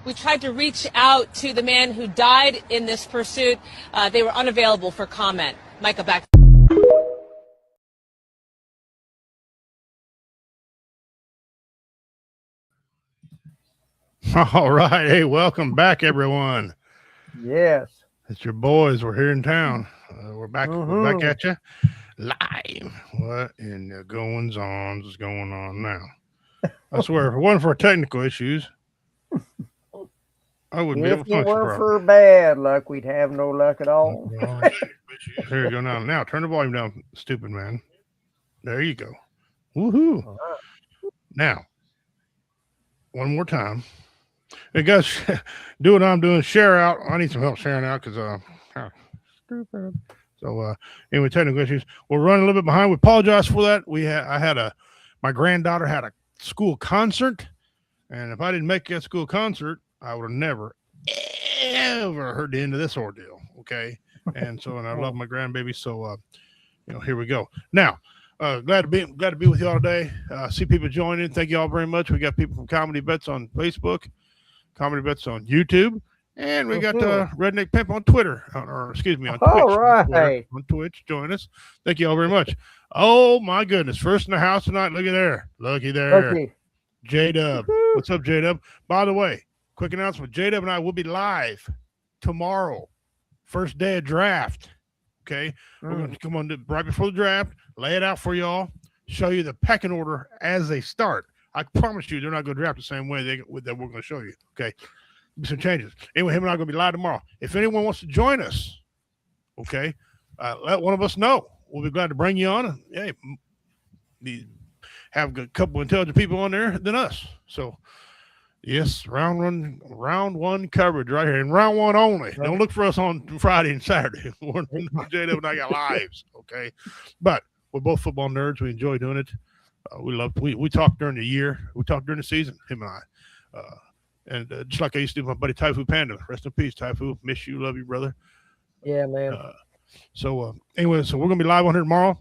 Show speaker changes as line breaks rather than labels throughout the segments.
We tried to reach out to the man who died in this pursuit. They were unavailable for comment. Micah, back.
All right. Hey, welcome back, everyone.
Yes.
It's your boys. We're here in town. We're back. We're back at you live. What in the goings on is going on now? I swear, if it wasn't for technical issues, I wouldn't be able
If
to
it
function
weren't
properly.
for bad luck, we'd have no luck at all.
Well, here you go now. Now turn the volume down, stupid man. There you go. Woohoo! Now, one more time. Hey guys, do what I'm doing. Share out. I need some help sharing out because stupid. So anyway, technical issues. We're running a little bit behind. We apologize for that. My granddaughter had a school concert, and if I didn't make that school concert, I would have never ever heard the end of this ordeal. Okay, and I love my grandbaby. So here we go. Now, glad to be with y'all today. See people joining. Thank you all very much. We got people from Comedy Bets on Facebook, Comedy Bets on YouTube, and we got Redneck Pimp on Twitter, or excuse me, on Twitch.
All right.
On Twitch, join us. Thank you all very much. Oh my goodness, first in the house tonight. Looky there, J Dub. What's up, J Dub? By the way, quick announcement: J Dub and I will be live tomorrow, first day of draft. Okay, we're going to come on right before the draft, lay it out for y'all, show you the pecking order as they start. I promise you, they're not going to draft the same way that we're going to show you. Okay, some changes. Anyway, him and I are going to be live tomorrow. If anyone wants to join us, okay, let one of us know. We'll be glad to bring you on. And hey, have a couple intelligent people on there than us. So, yes, round one coverage right here, and round one only. Don't look for us on Friday and Saturday. J-Dub and I got lives, okay? But we're both football nerds. We enjoy doing it. We talk during the year. We talk during the season, him and I. And just like I used to do with my buddy Typhoon Panda. Rest in peace, Typhoon. Miss you. Love you, brother.
Yeah, man.
Anyway, so we're going to be live on here tomorrow.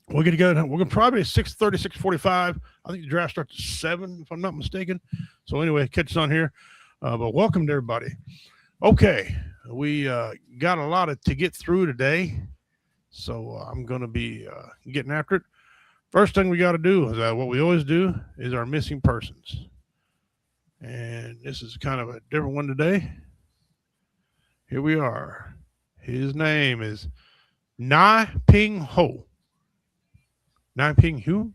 We're going to go. We're going to probably 6:30, 6:45. I think the draft starts at 7, if I'm not mistaken. So anyway, catch us on here. But welcome to everybody. Okay, we got a lot to get through today, so I'm going to be getting after it. First thing we got to do is what we always do is our missing persons, and this is kind of a different one today. Here we are. His name is Na Ping Ho. Na Ping Hu.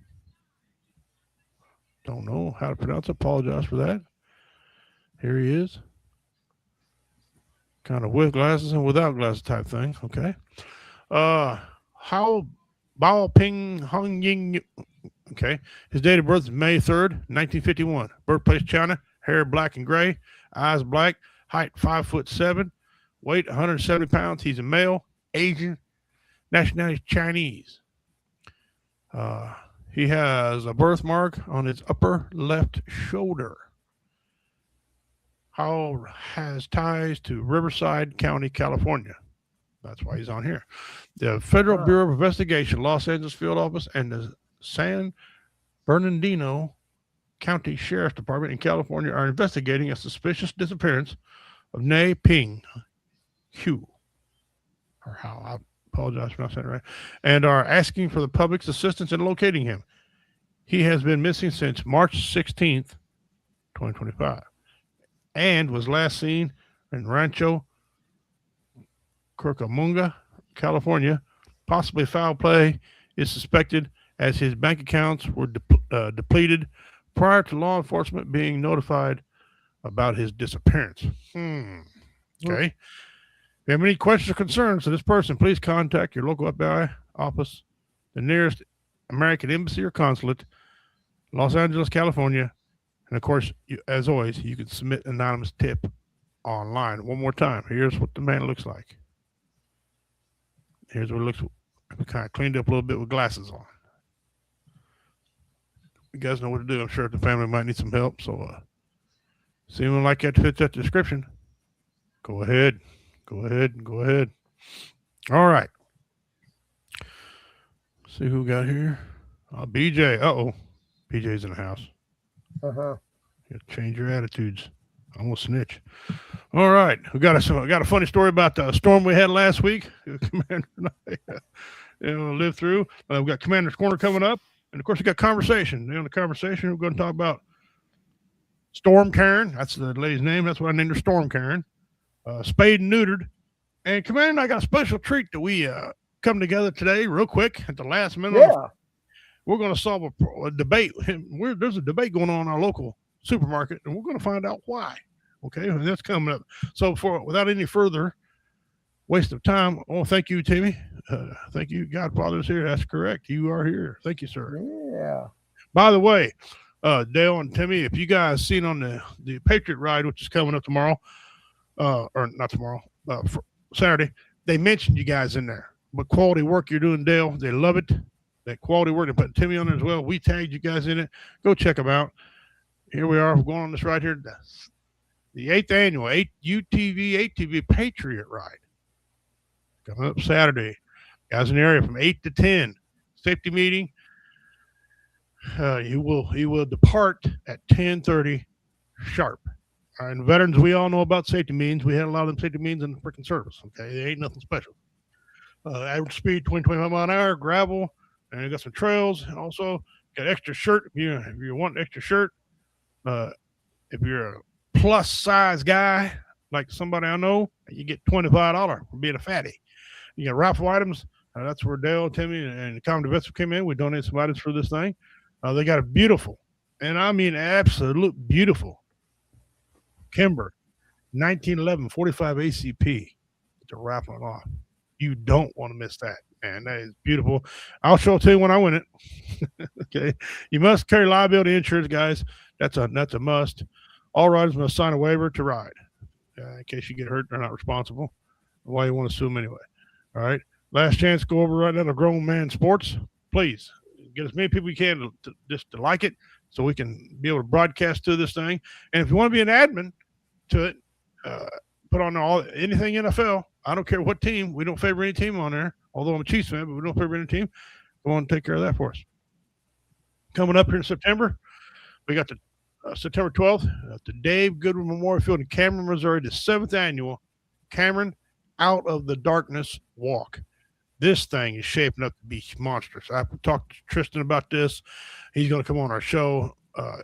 Don't know how to pronounce it. Apologize for that. Here he is. Kind of with glasses and without glasses type thing. Okay. How Bao Ping Hong Ying. Okay. His date of birth is May 3rd, 1951. Birthplace China. Hair black and gray. Eyes black. Height 5'7". Weight 170 pounds. He's a male. Asian. Nationality Chinese. He has a birthmark on his upper left shoulder. How has ties to Riverside County, California. That's why he's on here. The Federal Bureau of Investigation, Los Angeles Field Office, and the San Bernardino County Sheriff's Department in California are investigating a suspicious disappearance of Na Ping Hu. Or how I apologize for not saying it right. And are asking for the public's assistance in locating him. He has been missing since March 16th, 2025. And was last seen in Rancho Cucamonga, California. Possibly foul play is suspected as his bank accounts were depleted prior to law enforcement being notified about his disappearance. Okay. If you have any questions or concerns to this person, please contact your local FBI office, the nearest American embassy or consulate, Los Angeles, California. And of course, as always, you can submit an anonymous tip online. One more time. Here's what the man looks like. Here's what it looks like. Kind of cleaned up a little bit with glasses on. You guys know what to do. I'm sure the family might need some help. So, see anyone like that fits that description? Go ahead. Go ahead. All right. See who we got here. BJ. BJ's in the house.
Uh-huh.
You gotta change your attitudes. I'm gonna snitch. All right, we got a funny story about the storm we had last week. Commander and I lived through. We've got Commander's Corner coming up, and of course we got conversation. In the conversation, we're going to talk about Storm Karen. That's the lady's name. That's what I named her, Storm Karen. Spayed and neutered. And Commander and I got a special treat that we come together today, real quick at the last minute.
Yeah.
We're going to solve a debate. There's a debate going on in our local supermarket, and we're going to find out why. Okay, and that's coming up. So, without any further waste of time, thank you, Timmy. Thank you, Godfather's here. That's correct. You are here. Thank you, sir.
Yeah.
By the way, Dale and Timmy, if you guys seen on the Patriot Ride, which is coming up tomorrow, or not tomorrow, for Saturday, they mentioned you guys in there. But quality work you're doing, Dale, they love it. That quality work. They put Timmy on there as well. We tagged you guys in it. Go check them out. Here we are. We're going on this right here. The 8th annual ATV Patriot Ride. Coming up Saturday. Guys in the area from 8 to 10. Safety meeting. He will depart at 10:30 sharp. And veterans, we all know about safety meetings. We had a lot of them safety meetings in the freaking service. Okay, they ain't nothing special. Average speed 25 mile an hour, gravel, and you got some trails. And also got extra shirt if you want extra shirt. If you're a plus size guy like somebody I know, you get $25 for being a fatty. You got rifle items. That's where Dale, Timmy, and the Common Vets came in. We donated some items for this thing. They got a beautiful, and I mean absolute beautiful, Kimber 1911 45 ACP to rifle it off. You don't want to miss that, man. That is beautiful. I'll show it to you when I win it. Okay. You must carry liability insurance, guys. That's a must. All riders must sign a waiver to ride. In case you get hurt, they're not responsible. Why you want to sue them anyway? All right. Last chance, go over right now to Grown Man Sports. Please get as many people you can to like it so we can be able to broadcast to this thing. And if you want to be an admin to it, put on anything NFL. I don't care what team. We don't favor any team on there, although I'm a Chiefs fan, but we don't favor any team. Go on and take care of that for us. Coming up here in September, we got the September 12th at the Dave Goodwin Memorial Field in Cameron, Missouri, the 7th annual Cameron Out of the Darkness Walk. This thing is shaping up to be monstrous. I talked to Tristan about this. He's going to come on our show.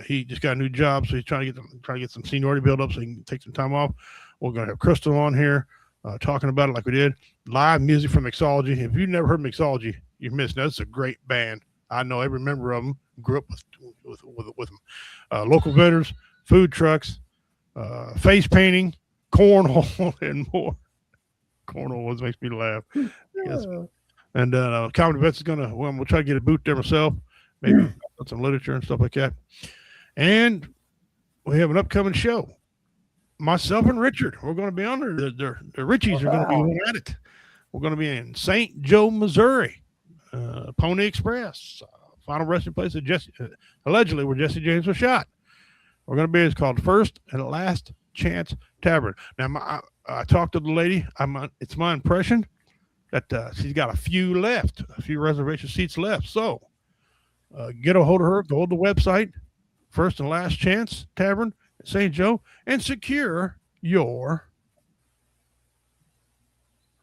He just got a new job, so he's trying to get some seniority build up so he can take some time off. We're going to have Crystal on here talking about it like we did. Live music from Mixology. If you've never heard Mixology, you're missing. That's a great band. I know every member of them. Grew up with them. Local vendors, food trucks, face painting, cornhole, and more. Cornhole always makes me laugh. Yes. And Common Vets is we'll try to get a booth there myself, maybe some literature and stuff like that. And we have an upcoming show. Myself and Richard, we're going to be on there. The Richies are going to be at it. We're going to be in St. Joe, Missouri, Pony Express, final resting place of allegedly where Jesse James was shot. We're going to be, it's called First and Last Chance Tavern. Now, I talked to the lady. It's my impression that she's got a few reservation seats left. So get a hold of her, go to the website, First and Last Chance Tavern at St. Joe, and secure your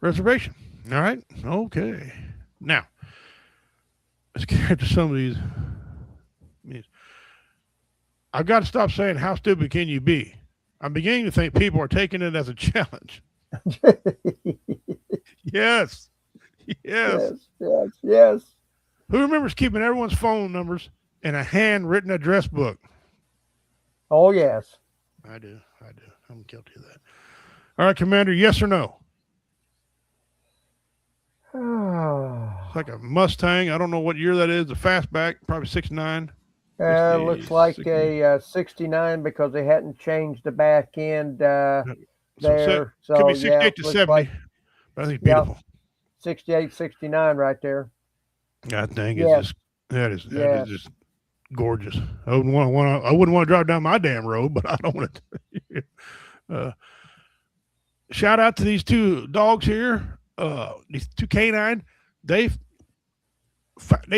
reservation. All right? Okay. Now, let's get to some of these. I've got to stop saying, how stupid can you be? I'm beginning to think people are taking it as a challenge. Yes. Who remembers keeping everyone's phone numbers in a handwritten address book?
Oh, yes.
I do. I'm guilty of that. All right, Commander, yes or no? It's like a Mustang. I don't know what year that is. The fastback, probably 69.
Looks like a 69 because they hadn't changed the back end there. So
could be 68 to 70.
Like,
but I think it's beautiful.
68, 69 right there.
I think that is just gorgeous. I wouldn't want to drive down my damn road, but I don't want to. Shout out to these two dogs here. These two canine. They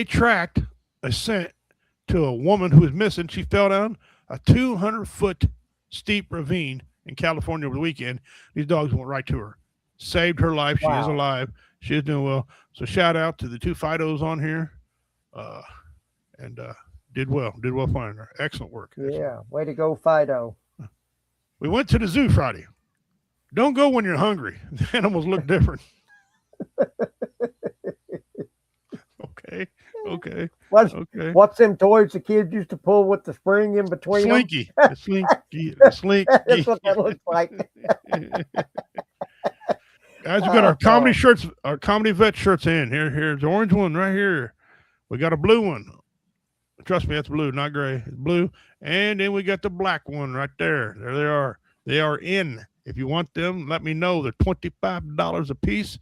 tracked a scent to a woman who was missing. She fell down a 200-foot steep ravine in California over the weekend. These dogs went right to her, saved her life. She is alive. She is doing well. So shout out to the 2 Fidos on here, and did well finding her. Excellent work.
Yeah, way to go, Fido.
We went to the zoo Friday. Don't go when you're hungry. The animals look different. Okay.
What's them toys the kids used to pull with the spring in between
Slinky.
them?
Slinky.
That's what that looks like.
Guys, we got our comedy shirts, our comedy vet shirts in. Here's the orange one right here. We got a blue one. Trust me, that's blue, not gray. It's blue. And then we got the black one right there. There they are. They are in. If you want them, let me know. They're $25 a piece.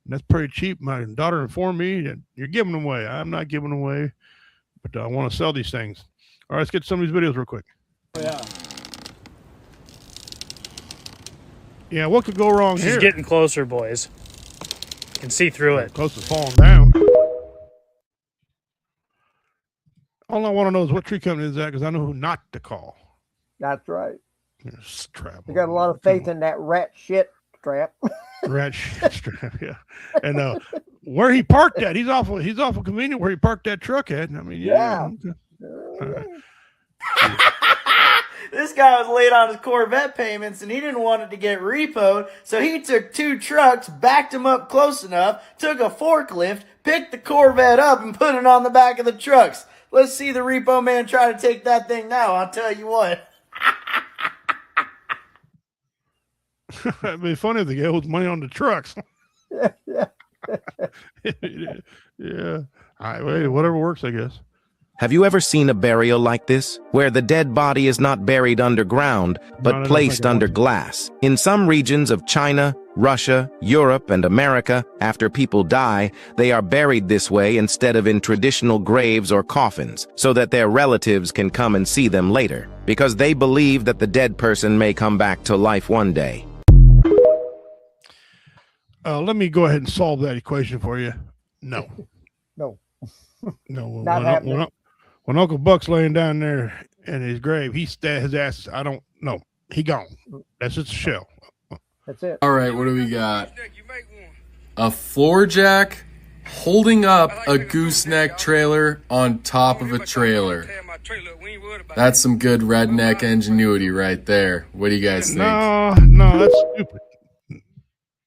And that's pretty cheap. My daughter informed me that you're giving them away. I'm not giving them away, but I want to sell these things. All right, let's get some of these videos real quick.
Yeah.
Yeah, what could go wrong here?
She's getting closer, boys. You can see through it.
Close to falling down. All I want to know is what tree company is that, because I know who not to call.
That's right.
Travel.
You got a lot of faith in that rat shit strap.
Rat shit strap, yeah. And where he parked that, he's awful convenient where he parked that truck at. I mean, yeah.
This guy was late on his Corvette payments and he didn't want it to get repoed, so he took 2 trucks, backed them up close enough, took a forklift, picked the Corvette up and put it on the back of the trucks. Let's see the repo man try to take that thing now, I'll tell you what.
It'd be funny if the guy owes money on the trucks. Yeah. Whatever works, I guess.
Have you ever seen a burial like this, where the dead body is not buried underground, but placed under glass? In some regions of China, Russia, Europe, and America, after people die, they are buried this way instead of in traditional graves or coffins, so that their relatives can come and see them later, because they believe that the dead person may come back to life one day.
Let me go ahead and solve that equation for you. No.
No.
Not happening. When Uncle Buck's laying down there in his grave, his ass, I don't know. He gone. That's just a shell.
That's it.
All right, what do we got? A floor jack holding up a gooseneck trailer on top of a trailer. That's some good redneck ingenuity right there. What do you guys think?
No, that's stupid.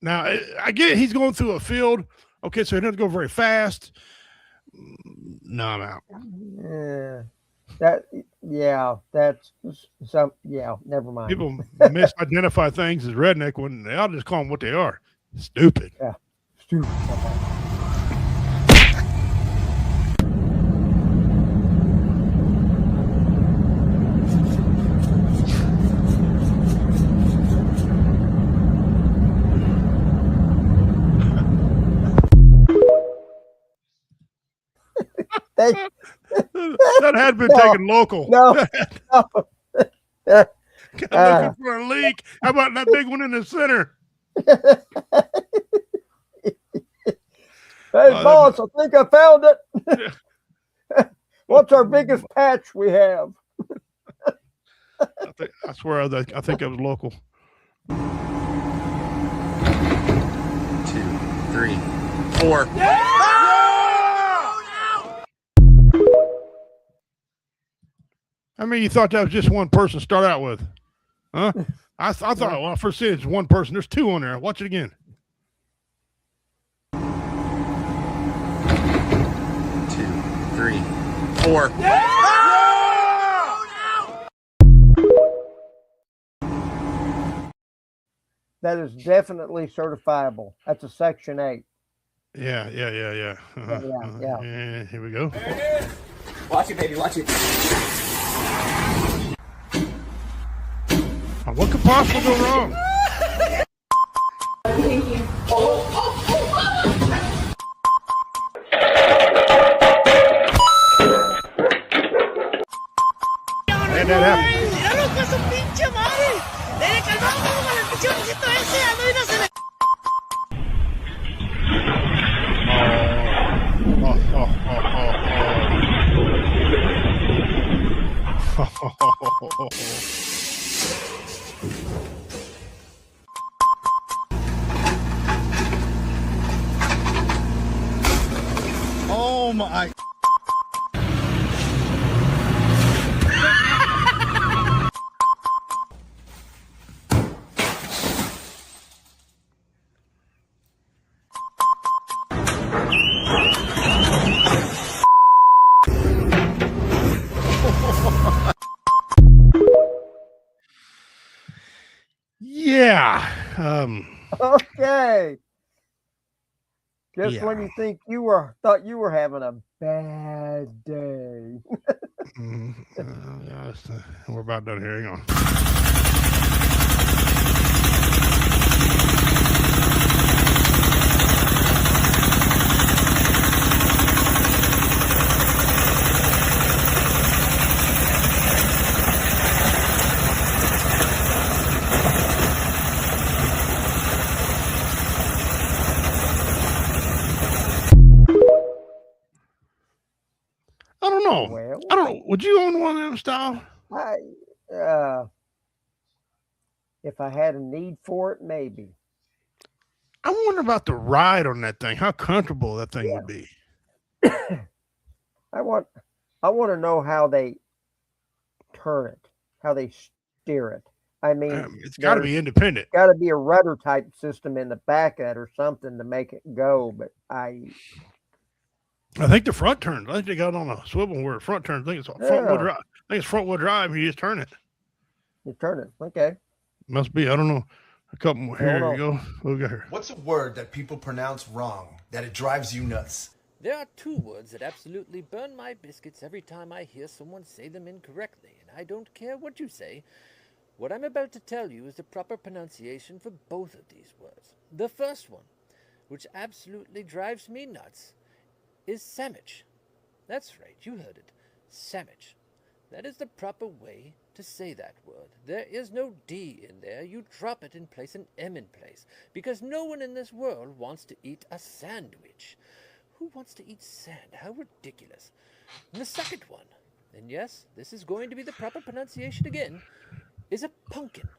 Now, I get it. He's going through a field. Okay, so he doesn't go very fast. No, I'm out.
Never mind.
People misidentify things as redneck when they ought to just call them what they are. Stupid.
Yeah, stupid.
That had been taken local.
No.
Looking for a leak. How about that big one in the center?
Hey, boss, I think I found it. What's our biggest patch we have?
I swear, I think that was local.
2, 3, 4.
I mean, you thought that was just one person to start out with, huh? I thought, well, I first said it's one person. There's 2 on there. Watch it again.
2, 3, 4.
That is definitely certifiable. That's a Section 8.
Yeah.
Yeah.
And here we go.
Watch it, baby, watch it.
What could possibly go wrong?
Thank you.
And that happened.
Oh my.
Yeah.
Okay. Just
Yeah.
when you thought you were having a bad day.
Yeah, we're about done here. Hang on. I don't know.
Well,
I don't know. Would you own one of them style?
If I had a need for it, maybe.
I wonder about the ride on that thing. How comfortable that thing would be.
I want to know how they turn it, how they steer it. I mean,
It's got to be independent.
Got to be a rudder type system in the back of it or something to make it go. But I
think the front turns. I think they got on a swivel where the front turns. I think it's front wheel drive. I think it's front wheel drive. You just turn it.
You turn it. Okay.
Must be. I don't know. A couple more. Here you go. We'll go here.
What's a word that people pronounce wrong, that it drives you nuts?
There are two words that absolutely burn my biscuits every time I hear someone say them incorrectly, and I don't care what you say. What I'm about to tell you is the proper pronunciation for both of these words. The first one, which absolutely drives me nuts, is sandwich. That's right, you heard it. Sandwich. That is the proper way to say that word. There is no D in there. You drop it and place an M in place, because no one in this world wants to eat a sandwich. Who wants to eat sand? How ridiculous. And the second one, and yes, this is going to be the proper pronunciation again, is a pumpkin.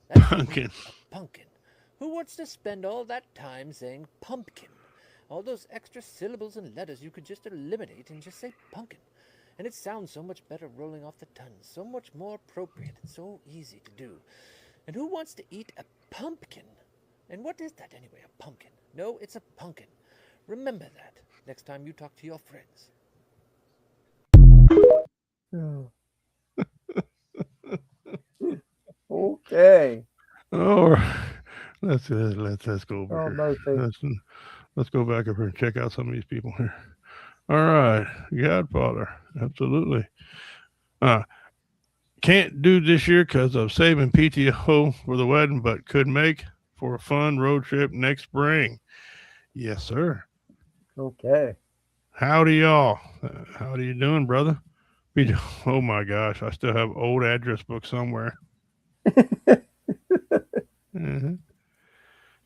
That's
pumpkin.
A pumpkin. Who wants to spend all that time saying pumpkin? All those extra syllables and letters you could just eliminate and just say pumpkin. And it sounds so much better rolling off the tongue, so much more appropriate and so easy to do. And who wants to eat a pumpkin? And what is that anyway, a pumpkin? No, it's a pumpkin. Remember that next time you talk to your friends.
Okay.
Oh, let's go over
Oh,
here.
mercy.
Let's go back up here and check out some of these people here. All right, Godfather, absolutely. Can't do this year because of saving PTO for the wedding, but could make for a fun road trip next spring. Yes, sir.
Okay.
Howdy, y'all. How are you doing, brother? Oh my gosh, I still have old address book somewhere.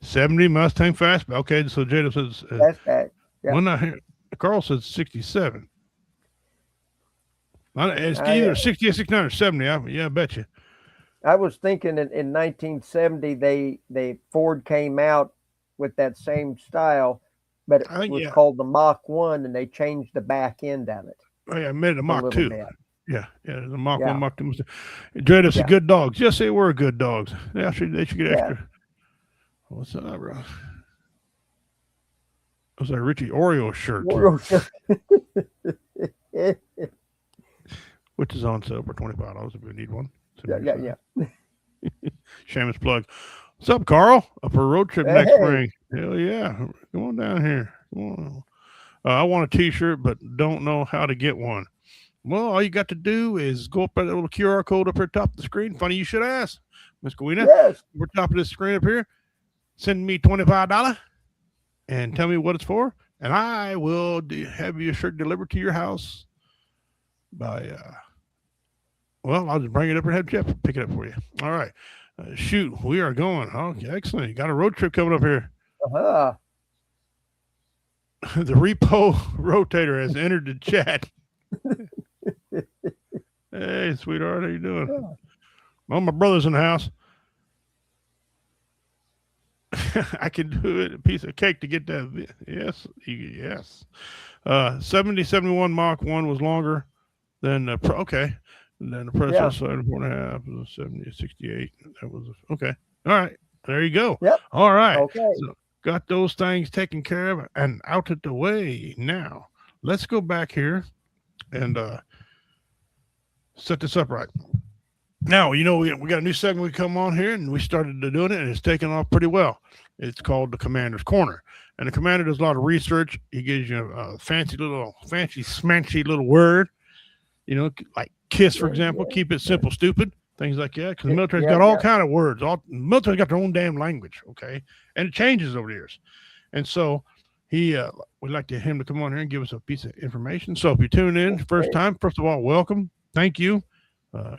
70 Mustang Fastback. Okay, so Jada says
Fastback. Yeah.
When I hear Carl says 67. It's either 68, 69, or 70. I bet you.
I was thinking in 1970 they Ford came out with that same style, but it was called the Mach 1, and they changed the back end of it.
Oh yeah, I made it a Mach 2.
Bit.
Yeah, the Mach 1, Mach 2. Jada said good dogs. Yes, they were good dogs. They should get extra. What's that, bro? It was a Richie Oreo shirt. Which is on sale for $25 if you need one.
Yeah.
Shameless plug. What's up, Carl? Up for a road trip next spring. Hell yeah. Come on down here. Come on. I want a t-shirt, but don't know how to get one. Well, all you got to do is go up at the little QR code up here top of the screen. Funny you should ask. Miss Guina.
Yes.
Over top of this screen up here. Send me $25 and tell me what it's for. And I will have your shirt delivered to your house by, I'll just bring it up and have Jeff pick it up for you. All right. Shoot, we are going. Okay, excellent. You got a road trip coming up here.
Uh-huh.
The repo rotator has entered the chat. Hey, sweetheart, how you doing? Oh, my brother's in the house. I can do it a piece of cake to get that. Yes, yes. 7071 Mach 1 was longer than the okay. And then the predecessor, 4.5, 70, 68. That was okay. All right. There you go.
Yep.
All right.
Okay.
So got those things taken care of and out of the way. Now, let's go back here and set this up right. Now, we got a new segment we come on here, and we started doing it, and it's taken off pretty well. It's called the Commander's Corner. And the commander does a lot of research. He gives you a fancy, smanchy little word, like KISS, for example, keep it simple, stupid, things like that. Because the military's got all kind of words. The military's got their own damn language, okay? And it changes over the years. And so we'd like him to come on here and give us a piece of information. So if you tune in first time, first of all, welcome. Thank you.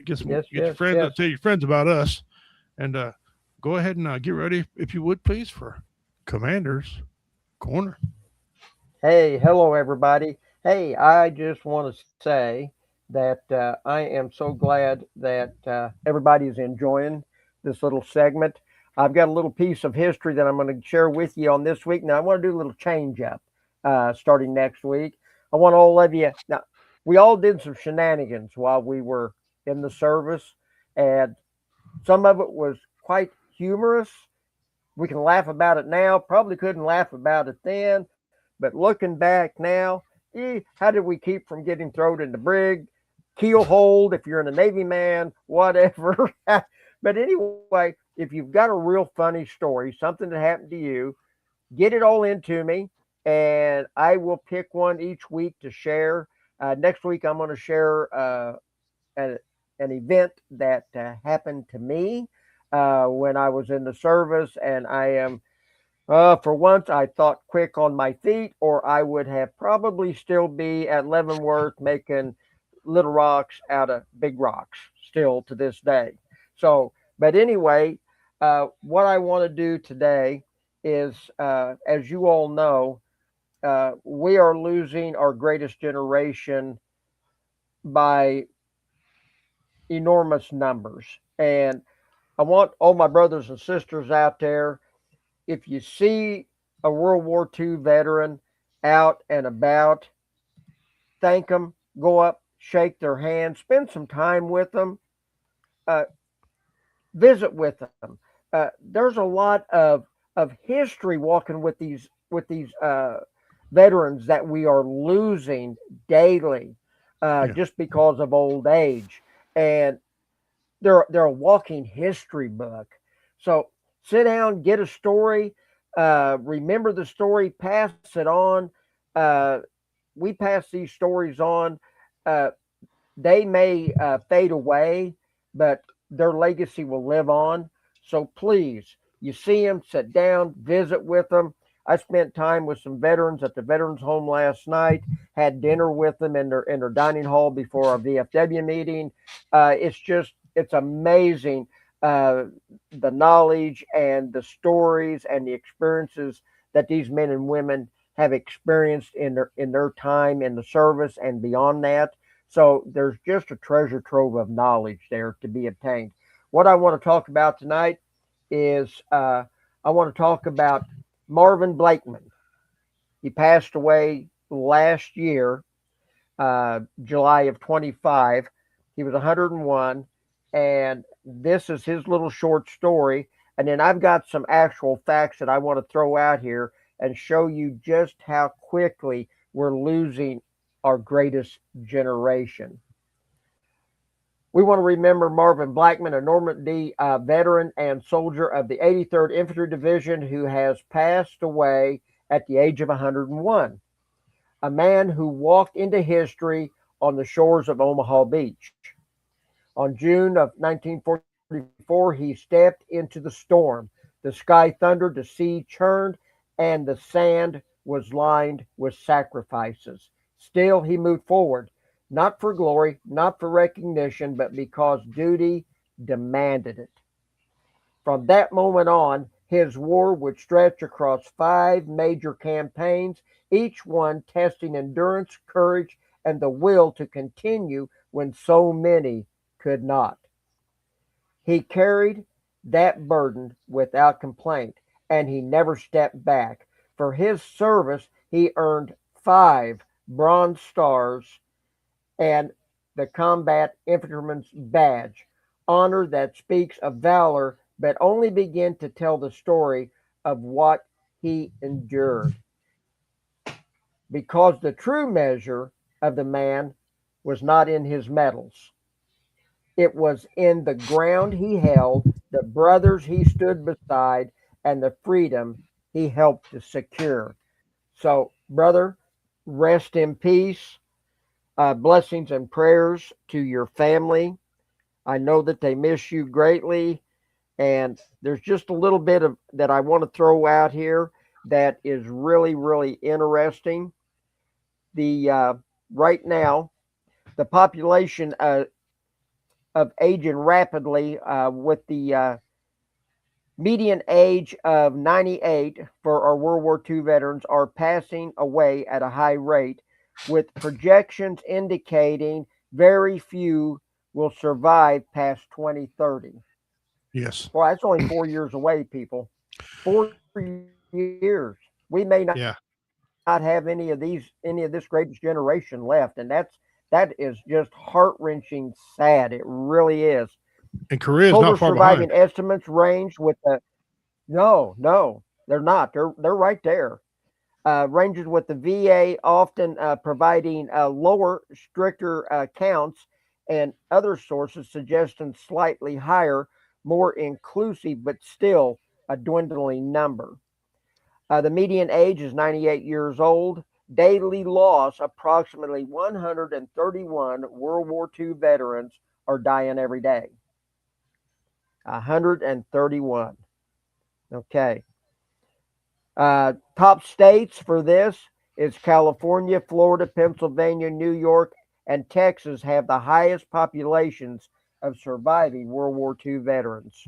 Get your friends, tell your friends about us, and go ahead and get ready, if you would, please, for Commander's Corner.
Hey, hello, everybody. Hey, I just want to say that I am so glad that everybody is enjoying this little segment. I've got a little piece of history that I'm going to share with you on this week. Now, I want to do a little change up starting next week. I want all of you. Now, we all did some shenanigans while we were in the service, and some of it was quite humorous. We can laugh about it now. Probably couldn't laugh about it then, but looking back now, how did we keep from getting thrown in the brig, keel hold if you're in a Navy man, whatever. But anyway, if you've got a real funny story, something that happened to you, get it all into me, and I will pick one each week to share. Next week, I'm going to share an event that happened to me when I was in the service, and I am, for once, I thought quick on my feet, or I would have probably still be at Leavenworth making little rocks out of big rocks still to this day. So, but anyway, what I want to do today is, as you all know, we are losing our greatest generation by enormous numbers. And I want all my brothers and sisters out there, if you see a World War II veteran out and about, thank them, go up, shake their hand, spend some time with them, visit with them. There's a lot of history walking with these veterans that we are losing daily just because of old age. And they're a walking history book. So sit down, get a story, remember the story, pass it on. We pass these stories on. They may fade away, but their legacy will live on. So please, you see them, sit down, visit with them. I spent time with some veterans at the Veterans Home last night, had dinner with them in their dining hall before our VFW meeting. It's amazing the knowledge and the stories and the experiences that these men and women have experienced in their time in the service and beyond that. So there's just a treasure trove of knowledge there to be obtained. What I want to talk about tonight is I want to talk about Marvin Blakeman. He passed away last year, July of 25. He was 101, and this is his little short story. And then I've got some actual facts that I want to throw out here and show you just how quickly we're losing our greatest generation. We want to remember Marvin Blakeman, a Normandy veteran and soldier of the 83rd Infantry Division who has passed away at the age of 101. A man who walked into history on the shores of Omaha Beach. On June of 1944, he stepped into the storm. The sky thundered, the sea churned, and the sand was lined with sacrifices. Still, he moved forward. Not for glory, not for recognition, but because duty demanded it. From that moment on, his war would stretch across 5 major campaigns, each one testing endurance, courage, and the will to continue when so many could not. He carried that burden without complaint, and he never stepped back. For his service, he earned 5 Bronze Stars and the Combat Infantryman's Badge, honor that speaks of valor, but only begin to tell the story of what he endured. Because the true measure of the man was not in his medals. It was in the ground he held, the brothers he stood beside, and the freedom he helped to secure. So, brother, rest in peace. Blessings and prayers to your family. I know that they miss you greatly. And there's just a little bit of that I want to throw out here that is really, really interesting. The right now, the population of aging rapidly with the median age of 98 for our World War II veterans are passing away at a high rate, with projections indicating very few will survive past 2030.
Yes.
Well, that's only 4 years away, people. 4 years. We may not have any of this greatest generation left, and that is just heart-wrenching sad. It really is.
And Korea is not far
surviving
behind.
Estimates range with the no, they're not. They're right there. Ranges with the VA often providing lower, stricter counts, and other sources suggesting slightly higher, more inclusive, but still a dwindling number. The median age is 98 years old. Daily loss, approximately 131 World War II veterans are dying every day. 131. Okay. Top states for this is California, Florida, Pennsylvania, New York, and Texas have the highest populations of surviving World War II veterans.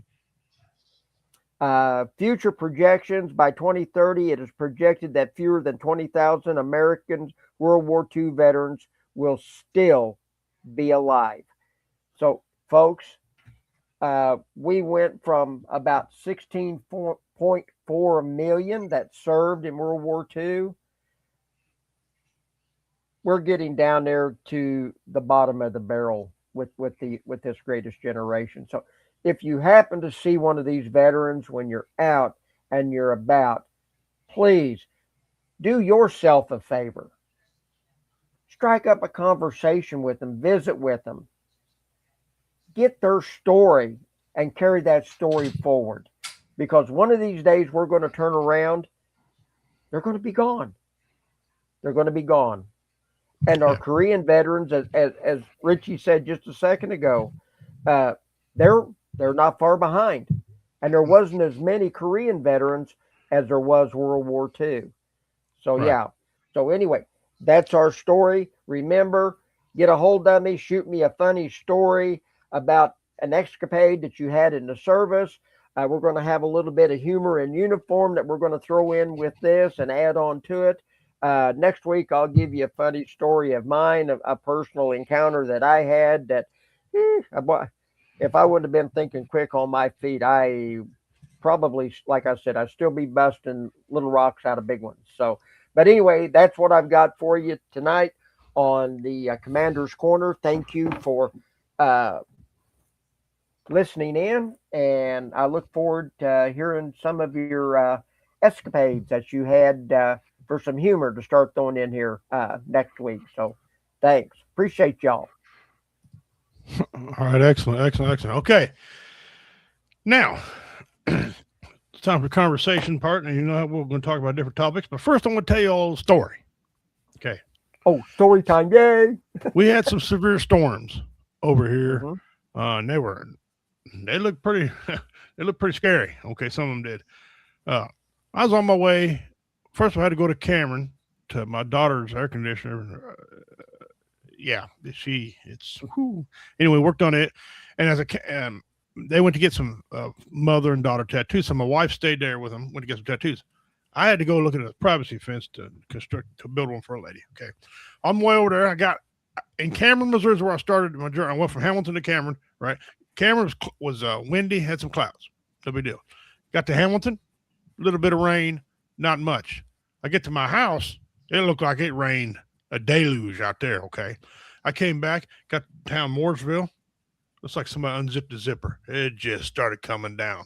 Future projections: by 2030, it is projected that fewer than 20,000 American World War II veterans will still be alive. So, folks, we went from about 16.4 million that served in World War II. We're getting down there to the bottom of the barrel with this greatest generation. So if you happen to see one of these veterans when you're out and you're about, please do yourself a favor. Strike up a conversation with them, visit with them, get their story and carry that story forward. Because one of these days we're going to turn around, they're going to be gone. They're going to be gone. And our Korean veterans, as Richie said just a second ago, they're not far behind. And there wasn't as many Korean veterans as there was World War II. So, yeah. So, anyway, that's our story. Remember, get a hold of me. Shoot me a funny story about an escapade that you had in the service. We're going to have a little bit of humor and uniform that we're going to throw in with this and add on to it. Next week, I'll give you a funny story of mine, a personal encounter that I had that if I wouldn't have been thinking quick on my feet, I probably, like I said, I'd still be busting little rocks out of big ones. So, but anyway, that's what I've got for you tonight on the Commander's Corner. Thank you for listening in, and I look forward to hearing some of your escapades that you had for some humor to start throwing in here next week. So thanks. Appreciate y'all.
All right. Excellent. Okay. Now, it's time for conversation part. And you know, we're going to talk about different topics. But first, I'm going to tell you all a story. Okay.
Oh, story time. Yay.
We had some severe storms over here. And they looked pretty scary. Okay. Some of them did. I was on my way. First, I had to go to Cameron to my daughter's air conditioner. Anyway, worked on it. And they went to get some mother and daughter tattoos. So my wife stayed there with them, went to get some tattoos. I had to go look at a privacy fence to build one for a lady. Okay. On my way over there, I got in Cameron, Missouri is where I started my journey. I went from Hamilton to Cameron, right? Cameron was windy, had some clouds. No big deal. Got to Hamilton. a little bit of rain, not much. I get to my house, it looked like it rained a deluge out there, okay? I came back, got to town Mooresville. Looks like somebody unzipped the zipper. It just started coming down.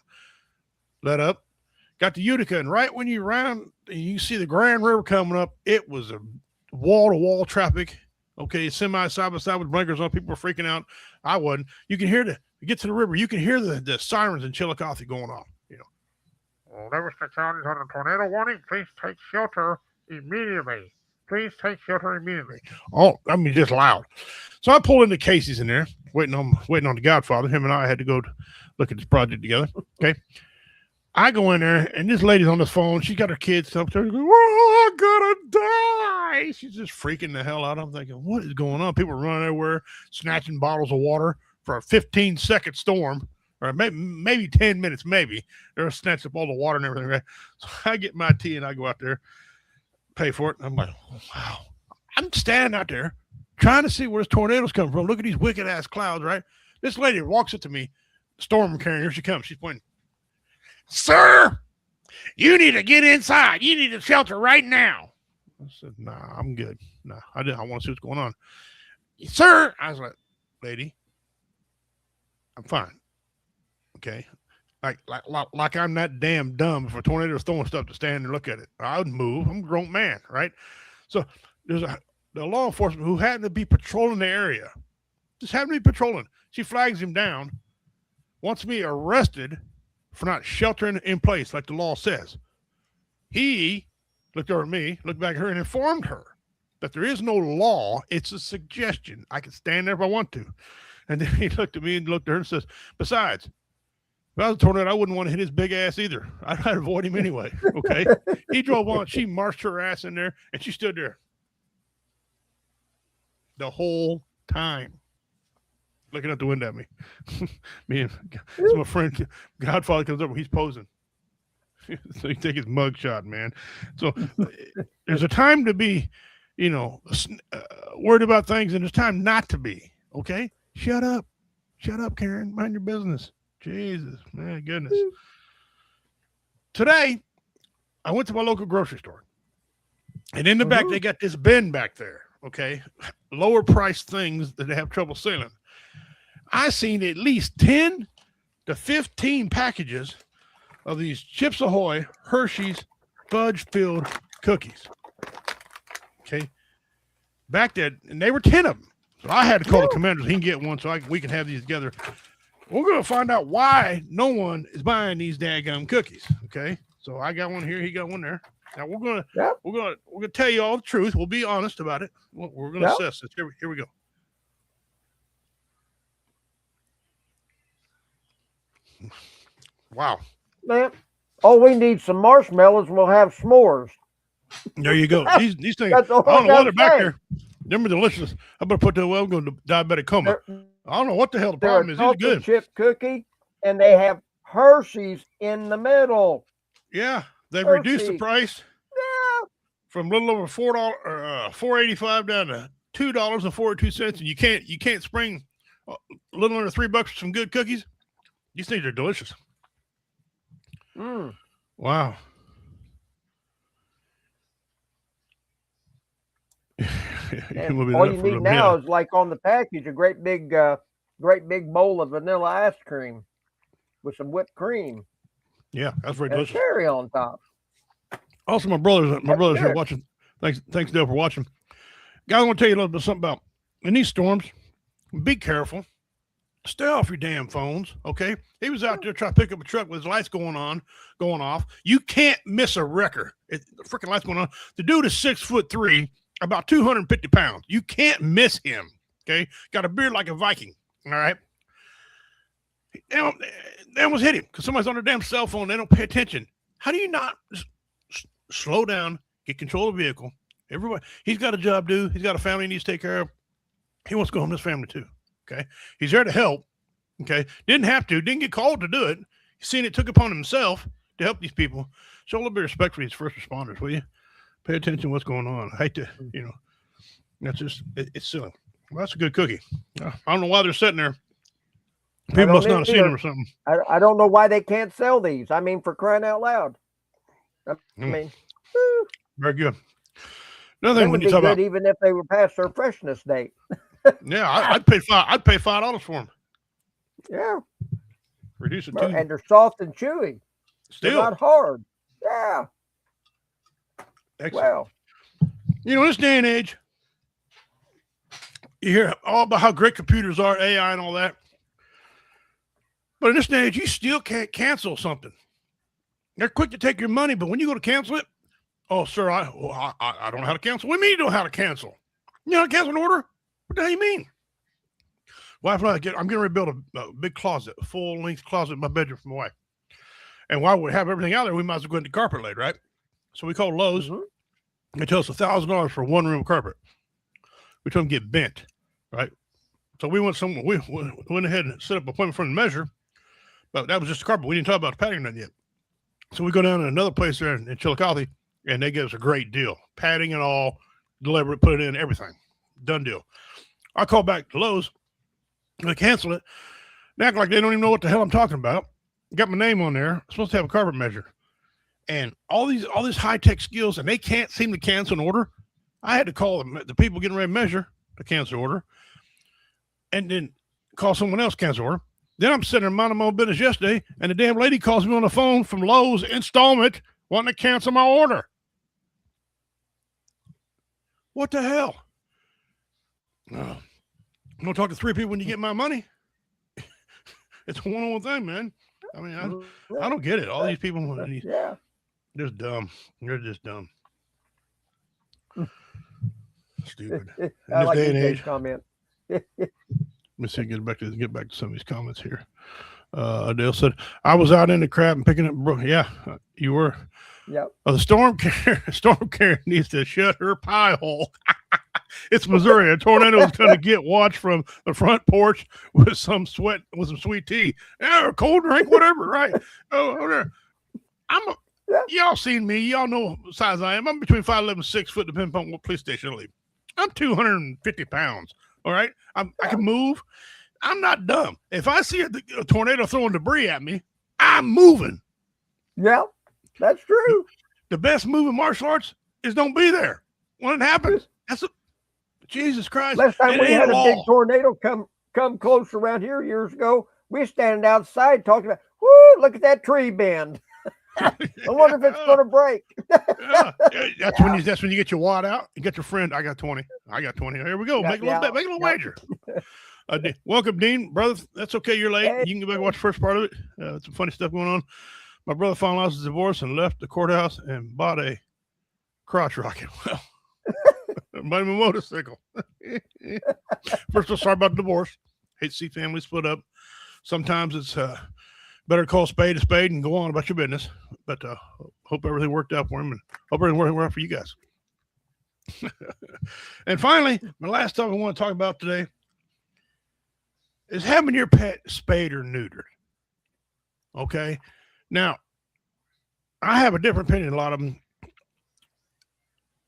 Let up. Got to Utica, and right when you round, you see the Grand River coming up. It was a wall-to-wall traffic. Okay, semi side by side with blinkers on. People were freaking out. I wasn't. You can hear you get to the river, you can hear the sirens in Chillicothe going off. You know, well, Nebraska County is on a tornado warning. Please take shelter immediately. Please take shelter immediately. Oh, I mean, just loud. So I pulled into Casey's in there, waiting on the Godfather. Him and I had to go look at this project together. Okay. I go in there, and this lady's on the phone. She got her kids up there. Oh, I'm gonna die. She's just freaking the hell out. I'm thinking, what is going on? People are running everywhere, snatching bottles of water for a 15-second storm, or maybe 10 minutes, maybe. They're snatching up all the water and everything. Right? So I get my tea, and I go out there, pay for it. And I'm like, oh, wow. I'm standing out there trying to see where this tornado's coming from. Look at these wicked-ass clouds, right? This lady walks up to me, storm carrier. Here she comes. She's pointing. Sir, you need to get inside. You need to shelter right now. I said, nah, I'm good. Nah, I want to see what's going on. Sir, I was like, lady, I'm fine. Okay. Like I'm that damn dumb if a tornado is throwing stuff to stand and look at it. I would move. I'm a grown man, right? So there's the law enforcement who happened to be patrolling the area. Just happened to be patrolling. She flags him down, wants me arrested for not sheltering in place like the law says. He looked over at me, looked back at her, and informed her that there is no law. It's a suggestion. I can stand there if I want to. And then he looked at me and looked at her and says, besides, if I was a tornado, I wouldn't want to hit his big ass either. I'd avoid him anyway. Okay. He drove on. She marched her ass in there, and she stood there the whole time, looking out the window at me. Me and my friend Godfather comes over. He's posing. So you take his mug shot, man. So there's a time to be, worried about things, and there's time not to be. Okay, shut up, Karen. Mind your business. Jesus, man, goodness. Today, I went to my local grocery store, and in the back they got this bin back there. Okay, lower priced things that they have trouble selling. I seen at least 10 to 15 packages of these Chips Ahoy Hershey's fudge-filled cookies. Okay. Back there, and they were 10 of them. So I had to call the commanders. He can get one so we can have these together. We're going to find out why no one is buying these daggum cookies. Okay. So I got one here. He got one there. Now we're going to tell you all the truth. We'll be honest about it. We're going to assess this. Here we go. Wow. Man,
we need some marshmallows and we'll have s'mores.
There you go. These things, I don't know why they're back there. They're delicious. I'm going to put I'm going to diabetic coma. I don't know what the hell the problem is. These are good.
Chip cookie, and they have Hershey's in the middle.
Yeah. They've reduced the price from a little over $4.85 down to $2.42. And you can't spring a little under $3 for some good cookies. These things are delicious. Wow.
All you need now is, like on the package, a great big bowl of vanilla ice cream with some whipped cream.
Yeah, that's very delicious.
Cherry on top.
Also, my brothers here watching. Thanks, Dale, for watching. Guys, I want to tell you a little bit something about in these storms. Be careful. Stay off your damn phones, okay? He was out there trying to pick up a truck with his lights going off. You can't miss a wrecker. The freaking lights going on. The dude is 6'3", about 250 pounds. You can't miss him, okay? Got a beard like a Viking, all right? They almost hit him because somebody's on their damn cell phone. They don't pay attention. How do you not slow down, get control of the vehicle? Everybody, he's got a job to do. He's got a family he needs to take care of. He wants to go home to his family too. Okay. He's there to help. Okay. Didn't have to, didn't get called to do it. He's seen it, took upon himself to help these people. Show a little bit of respect for these first responders, will you? Pay attention to what's going on. I hate to, that's just, it's silly. Well, that's a good cookie. I don't know why they're sitting there. People must not have seen them or something.
I don't know why they can't sell these. I mean, for crying out loud. I
Mm.
mean, whew,
Very good. Another
they
thing when
would
you
be
talk
good
about,
even if they were past their freshness date.
yeah, I'd pay $5 for them.
Yeah.
Reduce it
Well,
to
and they're soft and chewy. They're
still
not hard. Yeah.
excellent.
Well,
You know, in this day and age, you hear all about how great computers are, AI and all that. But in this day and age, you still can't cancel something. They're quick to take your money, but when you go to cancel it, oh, sir, I don't know how to cancel. What do you mean you don't know how to cancel? You know how to cancel an order? What the hell you mean? Wife and I'm getting ready to build a big closet, a full-length closet in my bedroom for my wife. And while we have everything out there, we might as well go into carpet laid, right? So we called Lowe's. Mm-hmm. They tell us $1,000 for one room of carpet. We told them get bent, right? So we went somewhere. We went ahead and set up an appointment for them to measure, but that was just the carpet. We didn't talk about the padding yet. So we go down to another place there in Chillicothe, and they give us a great deal. Padding and all, deliver it, put it in, everything. Done deal. I call back to Lowe's. They cancel it. They act like they don't even know what the hell I'm talking about. Got my name on there. I'm supposed to have a carpet measure. And all these high-tech skills, and they can't seem to cancel an order. I had to call the people getting ready to measure to cancel order, and then call someone else cancel order. Then I'm sitting there minding my own business yesterday, and the damn lady calls me on the phone from Lowe's installment wanting to cancel my order. What the hell? I'm going to talk to three people when you get my money. It's a one-on-one thing, man. I mean, I don't get it. All these people,
yeah,
they're dumb. They're just dumb. Stupid. In
I
this
like
day and
DJ's
age.
comment.
Let me see. Get back to some of these comments here. Adele said, "I was out in the crap and picking up." Yeah, you were.
Yep.
The storm carrier needs to shut her pie hole. It's Missouri. A tornado is going to get watched from the front porch with some sweet tea, a cold drink, whatever. Right? Y'all seen me. Y'all know what size I am. I'm between 5'11" and 6 foot, depending on what police station I leave. I'm 250 pounds. All right. I can move. I'm not dumb. If I see a tornado throwing debris at me, I'm moving.
Yeah, that's true.
The best move in martial arts is don't be there when it happens. Jesus Christ.
Last time we had a big tornado come close around here years ago, we were standing outside talking about, whoo, look at that tree bend. I wonder if it's going to break.
That's when you get your wad out. You get your friend. I got 20. Here we go. Make a little wager. Welcome, Dean, brother. That's okay. You're late.
Hey.
You can go back and watch the first part of it. Some funny stuff going on. My brother finalized his divorce and left the courthouse and bought a crotch rocket. Well, bought him a motorcycle. First of all, sorry about the divorce. Hate to see families split up. Sometimes it's better to call a spade and go on about your business. But hope everything worked out for him, and hope everything worked out for you guys. And finally, my last topic I want to talk about today is having your pet spayed or neutered. Okay? Now, I have a different opinion than a lot of them.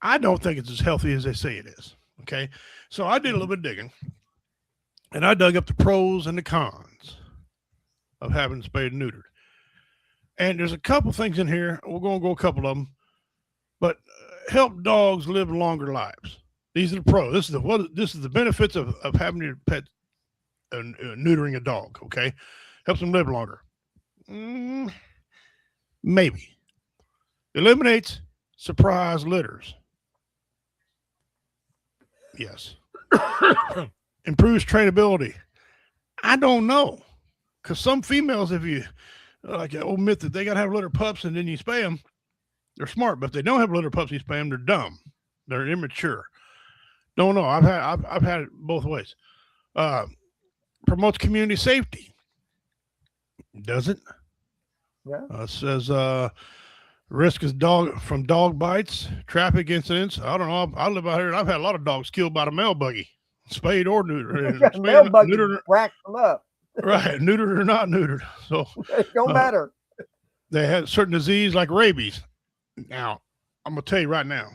I don't think it's as healthy as they say it is. Okay? So I did a little bit of digging, and I dug up the pros and the cons of having spayed and neutered. And there's a couple things in here. We're going to go a couple of them. But help dogs live longer lives. These are the pros. This is the benefits of having your pet neutering a dog. Okay, helps them live longer. Maybe eliminates surprise litters. Yes. Improves trainability. I don't know, because some females, if you like that old myth that they got to have litter pups and then you spay them, they're smart. But if they don't have litter pups, you spay them, they're dumb. They're immature. Don't know. I've had it both ways. Promotes community safety. Does it?
Yeah.
Says risk is from dog bites, traffic incidents. I don't know. I live out here and I've had a lot of dogs killed by the mail buggy, spayed or neutered.
Mail buggy whacked them up.
Right, neutered or not neutered. So
it don't matter.
They had certain disease like rabies. Now, I'm gonna tell you right now,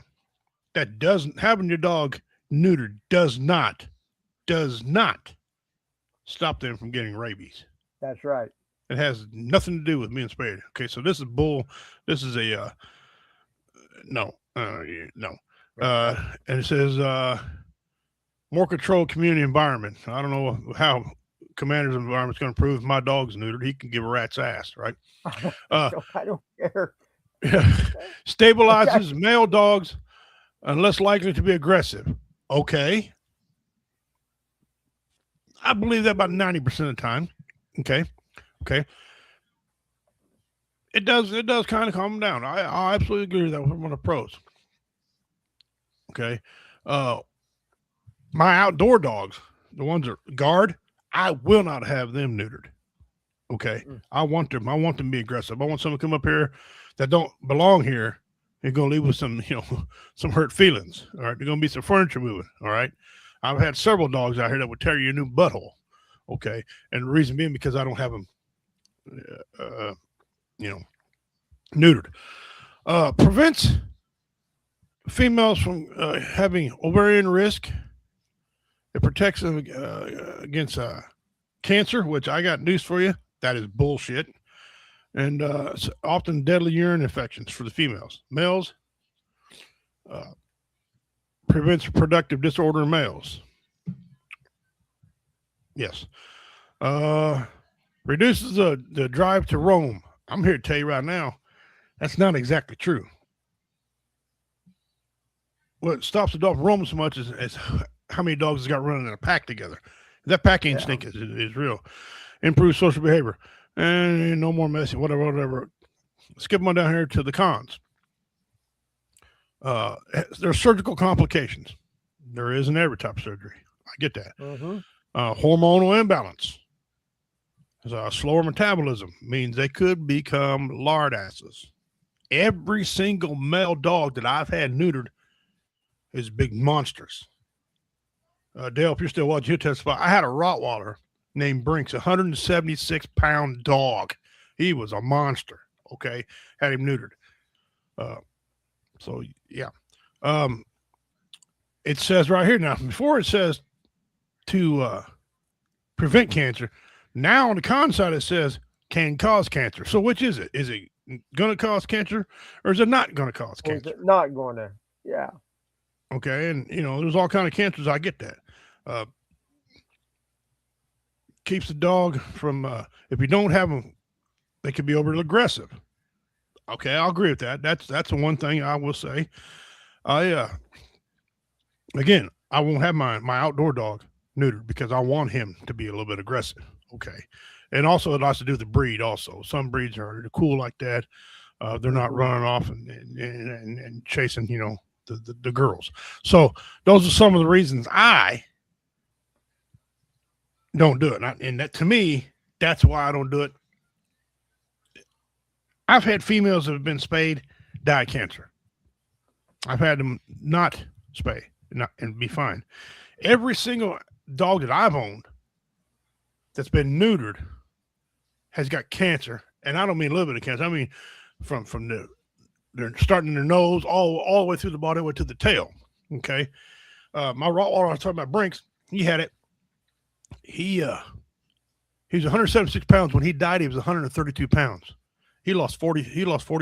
that doesn't having your dog neutered does not stop them from getting rabies.
That's right.
It has nothing to do with being spayed. Okay, so this is bull. This is a No. No. And it says more controlled community environment. I don't know how Commander's environment is going to prove my dog's neutered. He can give a rat's ass, right?
I don't care.
Stabilizes male dogs and less likely to be aggressive. Okay. I believe that about 90% of the time. Okay. It does kind of calm them down. I absolutely agree with that from one of the pros. Okay. My outdoor dogs, the ones that guard, I will not have them neutered. Okay. I want them to be aggressive. I want someone to come up here that don't belong here and going to leave with some, some hurt feelings. All right. There's going to be some furniture moving. All right. I've had several dogs out here that would tear you a new butthole. Okay. And the reason being because I don't have them, neutered. Prevents females from having ovarian risk. It protects them against cancer, which I got news for you. That is bullshit. And it's often deadly urine infections for the females. Males, prevents reproductive disorder in males. Yes. Reduces the drive to roam. I'm here to tell you right now, that's not exactly true. What stops the dog from roaming so much is how many dogs has got running in a pack together. That pack instinct is real. Improve social behavior. And no more messing, whatever. Skip on down here to the cons. There are surgical complications. There is in every type of surgery. I get that. Hormonal imbalance. Slower metabolism means they could become lard asses. Every single male dog that I've had neutered is big monsters. Dale, if you're still watching, you testify. I had a Rottweiler named Brinks, 176-pound dog. He was a monster. Okay, had him neutered. So yeah. It says right here now. Before it says to prevent cancer. Now on the con side it says can cause cancer. So which is it? Is it going to cause cancer, or is it not going to cause cancer?
Is it not going to? Yeah.
Okay, and there's all kind of cancers. I get that. Keeps the dog from if you don't have them, they can be overly aggressive. Okay, I'll agree with that. That's the one thing I will say. Again, I won't have my outdoor dog neutered because I want him to be a little bit aggressive. Okay, and also it has to do with the breed. Also, some breeds are cool like that. They're not running off and chasing the girls. So those are some of the reasons I don't do it. And that, to me, that's why I don't do it. I've had females that have been spayed, die of cancer. I've had them not spay and be fine. Every single dog that I've owned that's been neutered has got cancer. And I don't mean a little bit of cancer. I mean from they're starting in their nose all the way through the body, way to the tail. Okay. My Rottweiler, I was talking about Brinks, he had it. He was 176 pounds. When he died, he was 132 pounds. He lost 40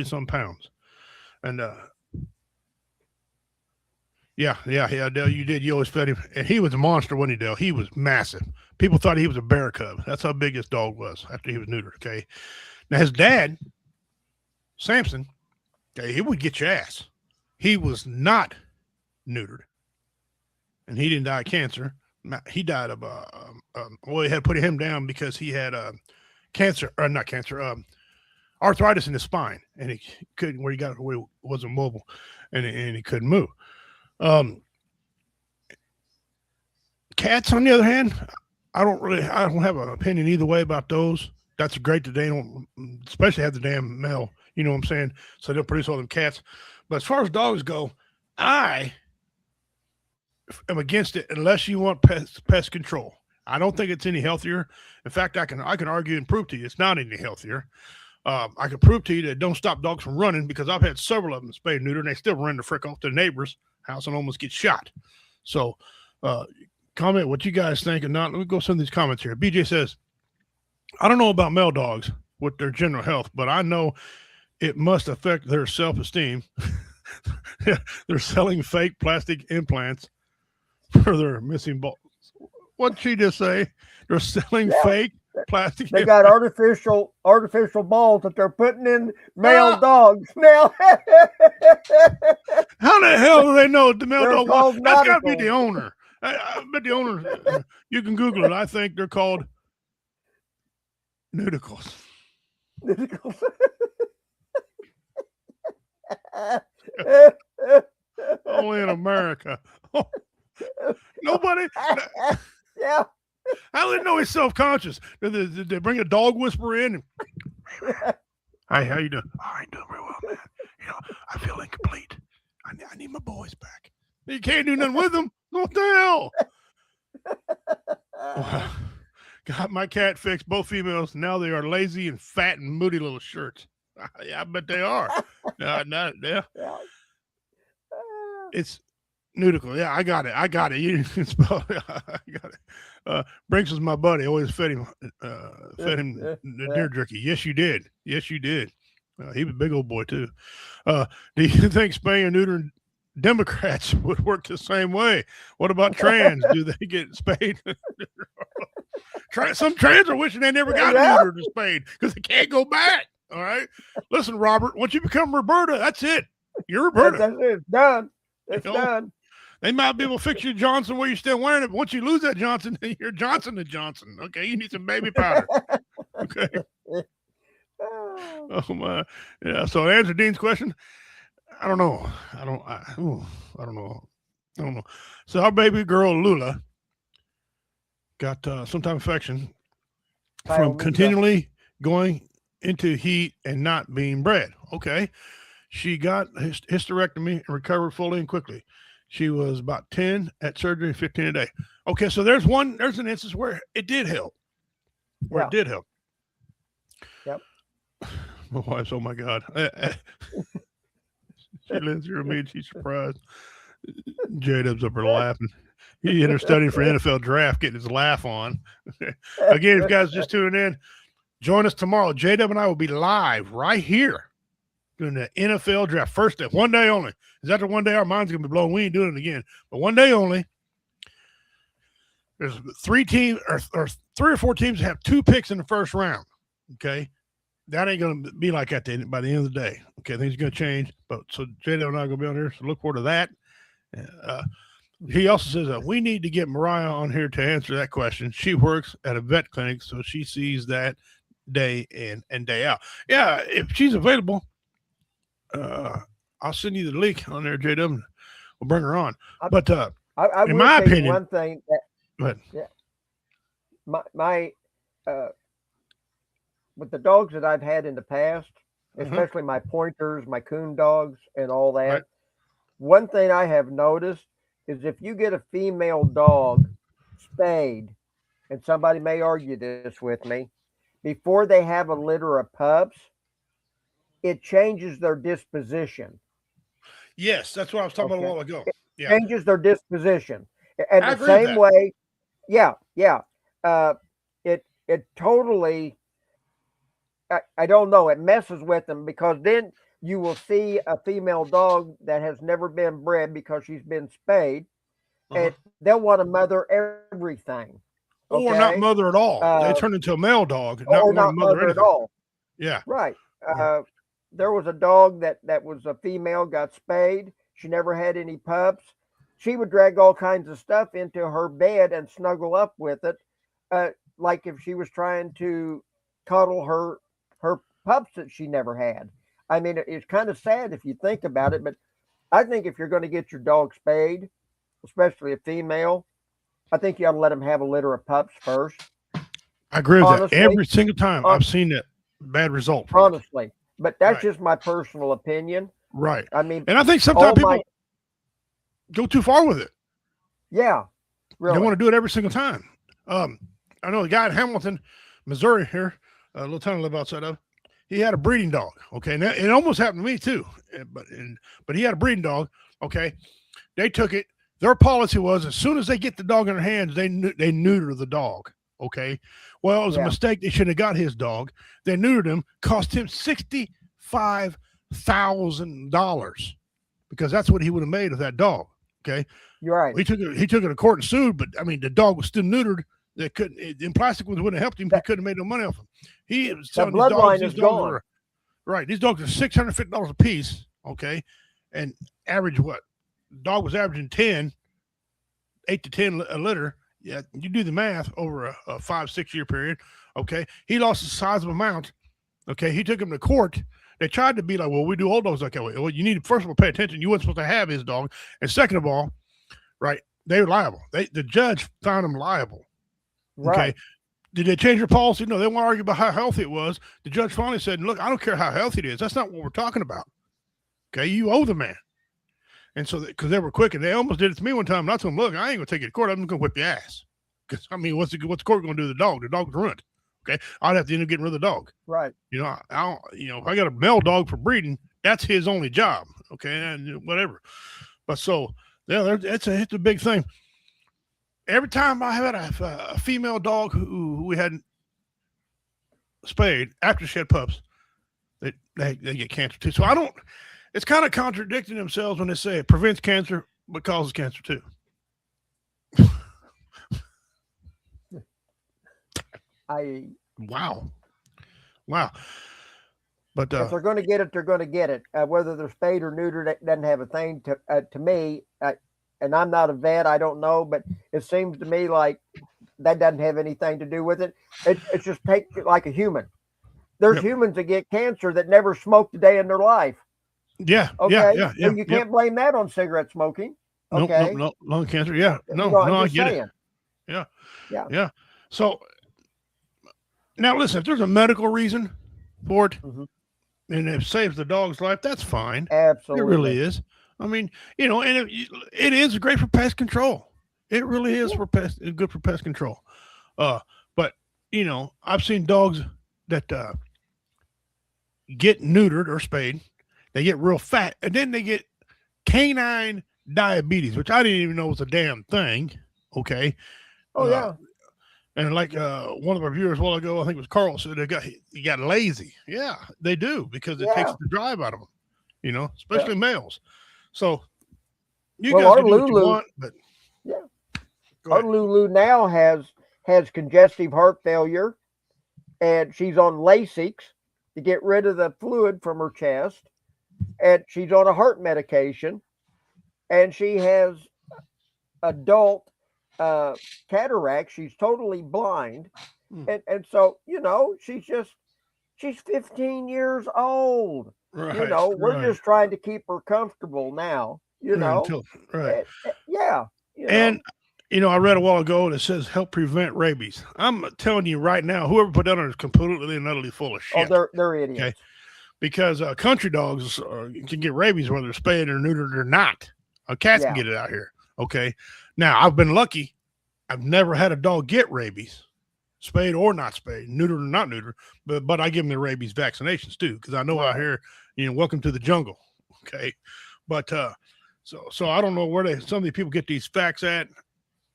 some pounds. And yeah, Dale, you did. You always fed him. And he was a monster, wasn't he, Dale? He was massive. People thought he was a bear cub. That's how big his dog was after he was neutered. Okay. Now his dad, Samson, okay, he would get your ass. He was not neutered. And he didn't die of cancer. He died of they had to put him down because he had arthritis in his spine, and he couldn't where he wasn't mobile, and he couldn't move. Cats, on the other hand, I don't have an opinion either way about those. That's great that they don't, especially have the damn male. You know what I'm saying? So they'll produce all them cats. But as far as dogs go, I am against it unless you want pest control. I don't think it's any healthier. In fact, I can argue and prove to you it's not any healthier. I can prove to you that it don't stop dogs from running because I've had several of them spayed and neutered, and they still run the frick off to the neighbor's house and almost get shot. So, comment what you guys think. And not, let me go some of these comments here. BJ says, I don't know about male dogs with their general health, but I know it must affect their self-esteem. They're selling fake plastic implants for their missing balls. What'd she just say? They're selling fake plastic.
They got artificial balls that they're putting in male dogs now.
How the hell do they know the male
They're
dog?
called
That's got to be
nauticals.
the owner. I bet the owner. You can Google it. I think they're called nudicles. Only in America. Oh, nobody.
Yeah.
How do they know he's self-conscious? Did they bring a dog whisperer in? Hi, how you doing? Oh, I ain't doing very well, man. You know, I feel incomplete. I need my boys back. You can't do nothing with them. What the hell? Got my cat fixed, both females. Now they are lazy and fat and moody little shirts. Yeah, I bet they are. Yeah. It's nudical. Yeah, I got it. You can spell it. I got it. Brinks was my buddy. Always fed him deer jerky. Yes, you did. He was a big old boy too. Do you think spaying and neutering Democrats would work the same way? What about trans? Do they get spayed? Some trans are wishing they never got neutered or spayed because they can't go back. All right. Listen, Robert, once you become Roberta, that's it. You're Roberta.
That's it. It's done. It's done.
They might be able to fix your Johnson where you're still wearing it, but once you lose that Johnson, you're Johnson & Johnson. Okay, you need some baby powder. Okay. Oh my, yeah. So to answer Dean's question, I don't know. I don't know. So our baby girl Lula got some type of infection from continually going into heat and not being bred. Okay, she got hysterectomy and recovered fully and quickly. She was about 10 at surgery, 15 a day. Okay, so there's an instance where it did help. It did help.
Yep.
My wife's, oh my God. She lives here with me and she's surprised. J-Dub's up there laughing. He in there studying for NFL draft, getting his laugh on. Again, if you guys just tuning in, join us tomorrow. J-Dub and I will be live right here doing the NFL draft. First day, one day only. Is after one day, our minds going to be blown. We ain't doing it again. But one day only. There's 3 teams or 3 or 4 teams have 2 picks in the first round. Okay. That ain't going to be like that by the end of the day. Okay. Things are going to change. But so J-Dub and I are going to be on here. So look forward to that. He also says we need to get Mariah on here to answer that question. She works at a vet clinic, so she sees that day in and day out. Yeah. If she's available, I'll send you the link on there, J-Dub. We'll bring her on. But
I
in my opinion,
one thing that
go ahead.
Yeah, my with the dogs that I've had in the past, especially my pointers, my coon dogs, and all that.
Right.
One thing I have noticed is if you get a female dog spayed, and somebody may argue this with me, before they have a litter of pups, it changes their disposition.
Yes, that's what I was talking about a while ago. Yeah.
Changes their disposition. And
I
the
agree with
same
that.
way, it totally, I don't know, it messes with them because then you will see a female dog that has never been bred because she's been spayed, and they'll want to mother everything.
Or not mother at all. They turn into a male dog.
Or not mother at
anything.
all.
Yeah.
Right. There was a dog that was a female, got spayed. She never had any pups. She would drag all kinds of stuff into her bed and snuggle up with it, like if she was trying to cuddle her pups that she never had. I mean, it's kind of sad if you think about it, but I think if you're going to get your dog spayed, especially a female, I think you ought to let them have a litter of pups first.
I agree with
Honestly,
that. Every single time I've seen that bad result.
Honestly. But that's
Right.
just my personal opinion.
Right.
I mean,
And I think sometimes people go too far with it.
Yeah. Really.
They want to do it every single time. I know a guy in Hamilton, Missouri here, a little town I live outside of, he had a breeding dog. Okay. Now, it almost happened to me too. But he had a breeding dog. Okay. They took it. Their policy was as soon as they get the dog in their hands, they neuter the dog. Okay. Well, it was a mistake. They should have got his dog. They neutered him, cost him $65,000. because that's what he would have made of that dog. Okay.
You're right.
He took it to court and sued, but I mean, the dog was still neutered. That couldn't, and plastic ones wouldn't have helped him. He couldn't have made no money off him. He was
The
telling these dogs,
bloodline is gone.
right. These dogs are $650 a piece. Okay. And average what? Dog was averaging 8 to 10 a litter. Yeah. You do the math over a 5-6 year period. Okay. He lost a sizable amount. Okay. He took him to court. They tried to be like, well, we do old dogs like that way. Well, you need to, first of all, pay attention. You weren't supposed to have his dog. And second of all, right, they were liable. The judge found them liable.
Right.
Okay. Did they change their policy? No, they want to argue about how healthy it was. The judge finally said, look, I don't care how healthy it is. That's not what we're talking about. Okay. You owe the man. And so, because they were quick, and they almost did it to me one time. And I told them, look, I ain't going to take you to court. I'm just going to whip your ass. Because, I mean, what's the court going to do to the dog? The dog's ruined. Okay. I'd have to end up getting rid of the dog.
Right.
You know, if I got a male dog for breeding, that's his only job. Okay. And whatever. But so, yeah, it's a big thing. Every time I had a female dog who we had spayed after she had pups, they get cancer too. So it's kind of contradicting themselves when they say it prevents cancer, but causes cancer too. Wow. But
if they're going to get it, they're going to get it. Whether they're spayed or neutered, it doesn't have a thing to me. And I'm not a vet, I don't know, but it seems to me like that doesn't have anything to do with it. It's just take it like a human. There's humans that get cancer that never smoked a day in their life.
Yeah.
Okay.
Yeah.
So you can't blame that on cigarette smoking. Okay.
No, lung cancer. Yeah. No, I get it. Yeah. So now listen, if there's a medical reason for it, and it saves the dog's life, that's fine.
Absolutely.
It really is. I mean, you know, and it is great for pest control. It really is good for pest control. But you know, I've seen dogs that get neutered or spayed, they get real fat, and then they get canine diabetes, which I didn't even know was a damn thing. Okay.
Oh yeah.
And like one of our viewers a while ago, I think it was Carl, said he got lazy. Yeah, they do, because it takes the drive out of them. You know, especially males. So you guys can do what you want, but
our Lulu now has congestive heart failure, and she's on Lasix to get rid of the fluid from her chest, and she's on a heart medication, and she has adult cataract. She's totally blind, and so you know she's 15 years old.
Right,
you know, we're just trying to keep her comfortable now, you know.
And you know, I read a while ago that says help prevent rabies. I'm telling you right now, whoever put that on is completely and utterly full of shit.
Oh, they're idiots.
Okay? Because country dogs can get rabies whether they're spayed or neutered or not. Cats can get it out here. Okay. Now, I've been lucky. I've never had a dog get rabies, spayed or not spayed, neutered or not neutered, but I give them the rabies vaccinations too, because I know out here, you know, welcome to the jungle. Okay. But so I don't know where some of these people get these facts at.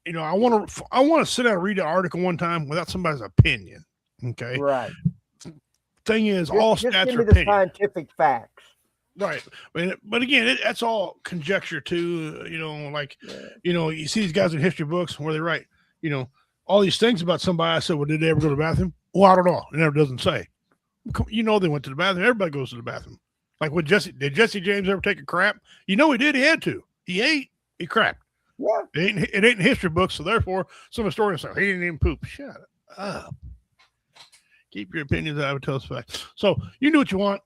You know, I want to sit down and read the article one time without somebody's opinion. Okay.
Right.
Thing is,
just
stats
give
are
me the
opinion.
scientific facts.
Right. But again, that's all conjecture too. You know, like, you know, you see these guys in history books where they write, you know, all these things about somebody. I said, well, did they ever go to the bathroom? Well, I don't know. It never doesn't say. You know, they went to the bathroom. Everybody goes to the bathroom. Like, did Jesse James ever take a crap? You know, he did. He had to. He ate. He crapped.
Yeah.
It ain't in history books, so therefore, some historians say he didn't even poop. Shut up. Keep your opinions out of tell us facts. So you do what you want.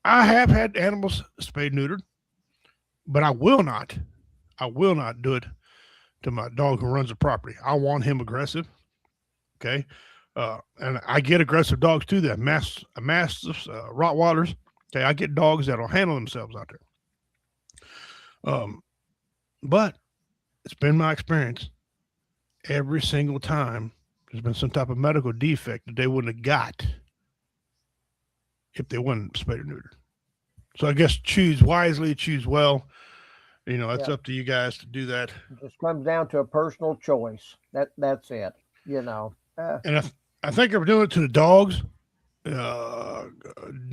I have had animals spayed, neutered, but I will not do it to my dog who runs the property. I want him aggressive. Okay. And I get aggressive dogs too. That mastiffs, Rottweilers. Okay. I get dogs that'll handle themselves out there. But it's been my experience every single time there's been some type of medical defect that they wouldn't have got if they weren't spayed or neutered. So I guess choose wisely, choose well. You know, it's up to you guys to do that.
It just comes down to a personal choice. That's it. You know.
And I think if we're doing it to the dogs,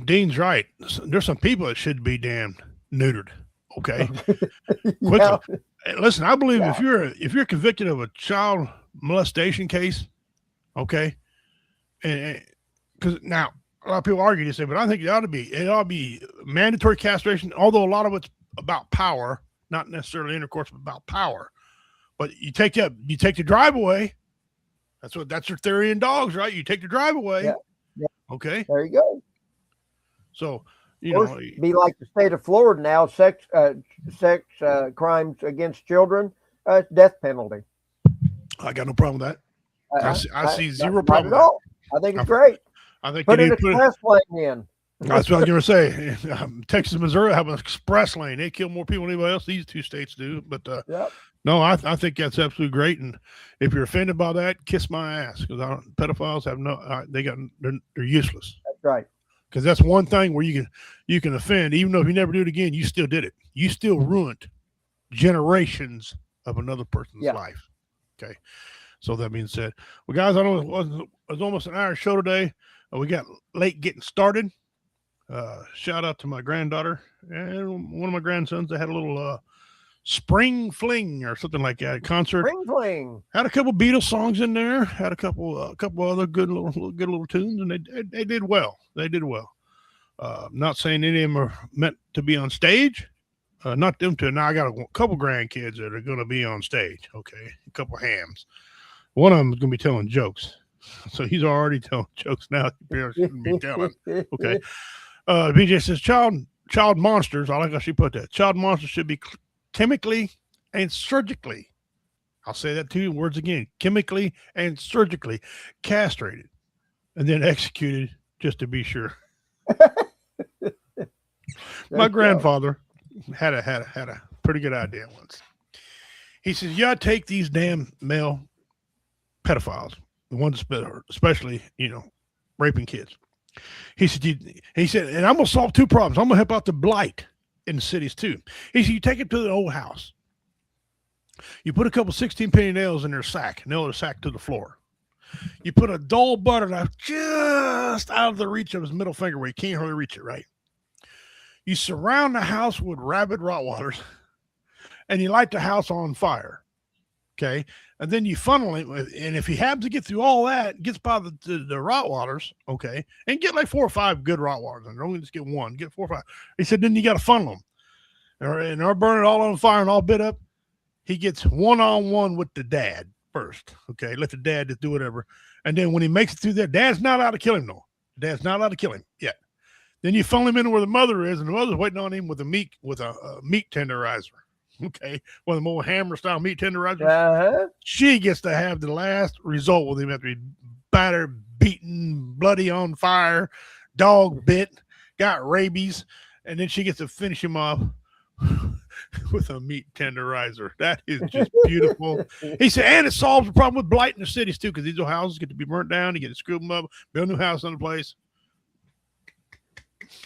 Dean's right. There's some people that should be damned. neutered. Okay.
Yeah.
Quickly. Hey, listen, I believe
Yeah.
if you're convicted of a child molestation case, okay, and because now a lot of people argue this, but I think it ought to be mandatory castration. Although a lot of it's about power, not necessarily intercourse, but about power. But you take the drive away. That's your theory in dogs, right? You take the drive away.
Yeah. Yeah.
Okay.
There you go.
So
be like the state of Florida now. Sex crimes against children, death penalty.
I got no problem with that. I see zero
not
problem
at
with
all. I think it's great.
I think
Put
you
an
need to put
express lane in.
That's what I was going to say. Texas, Missouri have an express lane. They kill more people than anybody else. These two states do. But no, I think that's absolutely great. And if you're offended by that, kiss my ass, because pedophiles have they're useless.
That's right.
Because that's one thing where you can offend, even though if you never do it again, you still did it. You still ruined generations of another person's life. Okay. So that being said, well, guys, I know it was almost an hour show today. We got late getting started. Shout out to my granddaughter and one of my grandsons that had a little spring fling or something like that concert.
Spring fling.
Had a couple Beatles songs in there. Had a couple other good little tunes, and they did well. They did well. Not saying any of them are meant to be on stage. Not them two. Now I got a couple grandkids that are going to be on stage. Okay, a couple hams. One of them is going to be telling jokes. So he's already telling jokes now. He shouldn't be telling. Okay. BJ says child monsters. I like how she put that. Child monsters should be chemically and surgically. I'll say that 2 words again. Chemically and surgically castrated and then executed just to be sure. My grandfather had a pretty good idea once. He says, "You gotta take these damn male pedophiles, the ones especially, raping kids." He said, and I'm gonna solve 2 problems. I'm gonna help out the blight in the cities too. He said, you take it to the old house. You put a couple 16-penny nails in their sack, nail the sack to the floor. You put a dull butter knife just out of the reach of his middle finger where he can't hardly reach it, right? You surround the house with rabid Rottweilers, and you light the house on fire. Okay. And then you funnel it. And if he happens to get through all that, gets by the Rottweilers, okay, and get like 4 or 5 good Rottweilers, and don't just get one, get 4 or 5. He said, then you got to funnel them. And they'll burn it all on fire and all bit up. He gets one-on-one with the dad first. Okay. Let the dad just do whatever. And then when he makes it through there, dad's not allowed to kill him, no. Dad's not allowed to kill him yet. Then you funnel him in where the mother is, and the mother's waiting on him with a meat tenderizer. Okay, one of the more hammer style meat tenderizers. She gets to have the last result with him after he battered, beaten, bloody, on fire, dog bit, got rabies, and then she gets to finish him off with a meat tenderizer. That is just beautiful. He said, and it solves the problem with blight in the cities too, because these old houses get to be burnt down. You get to screw them up, build a new house on the place.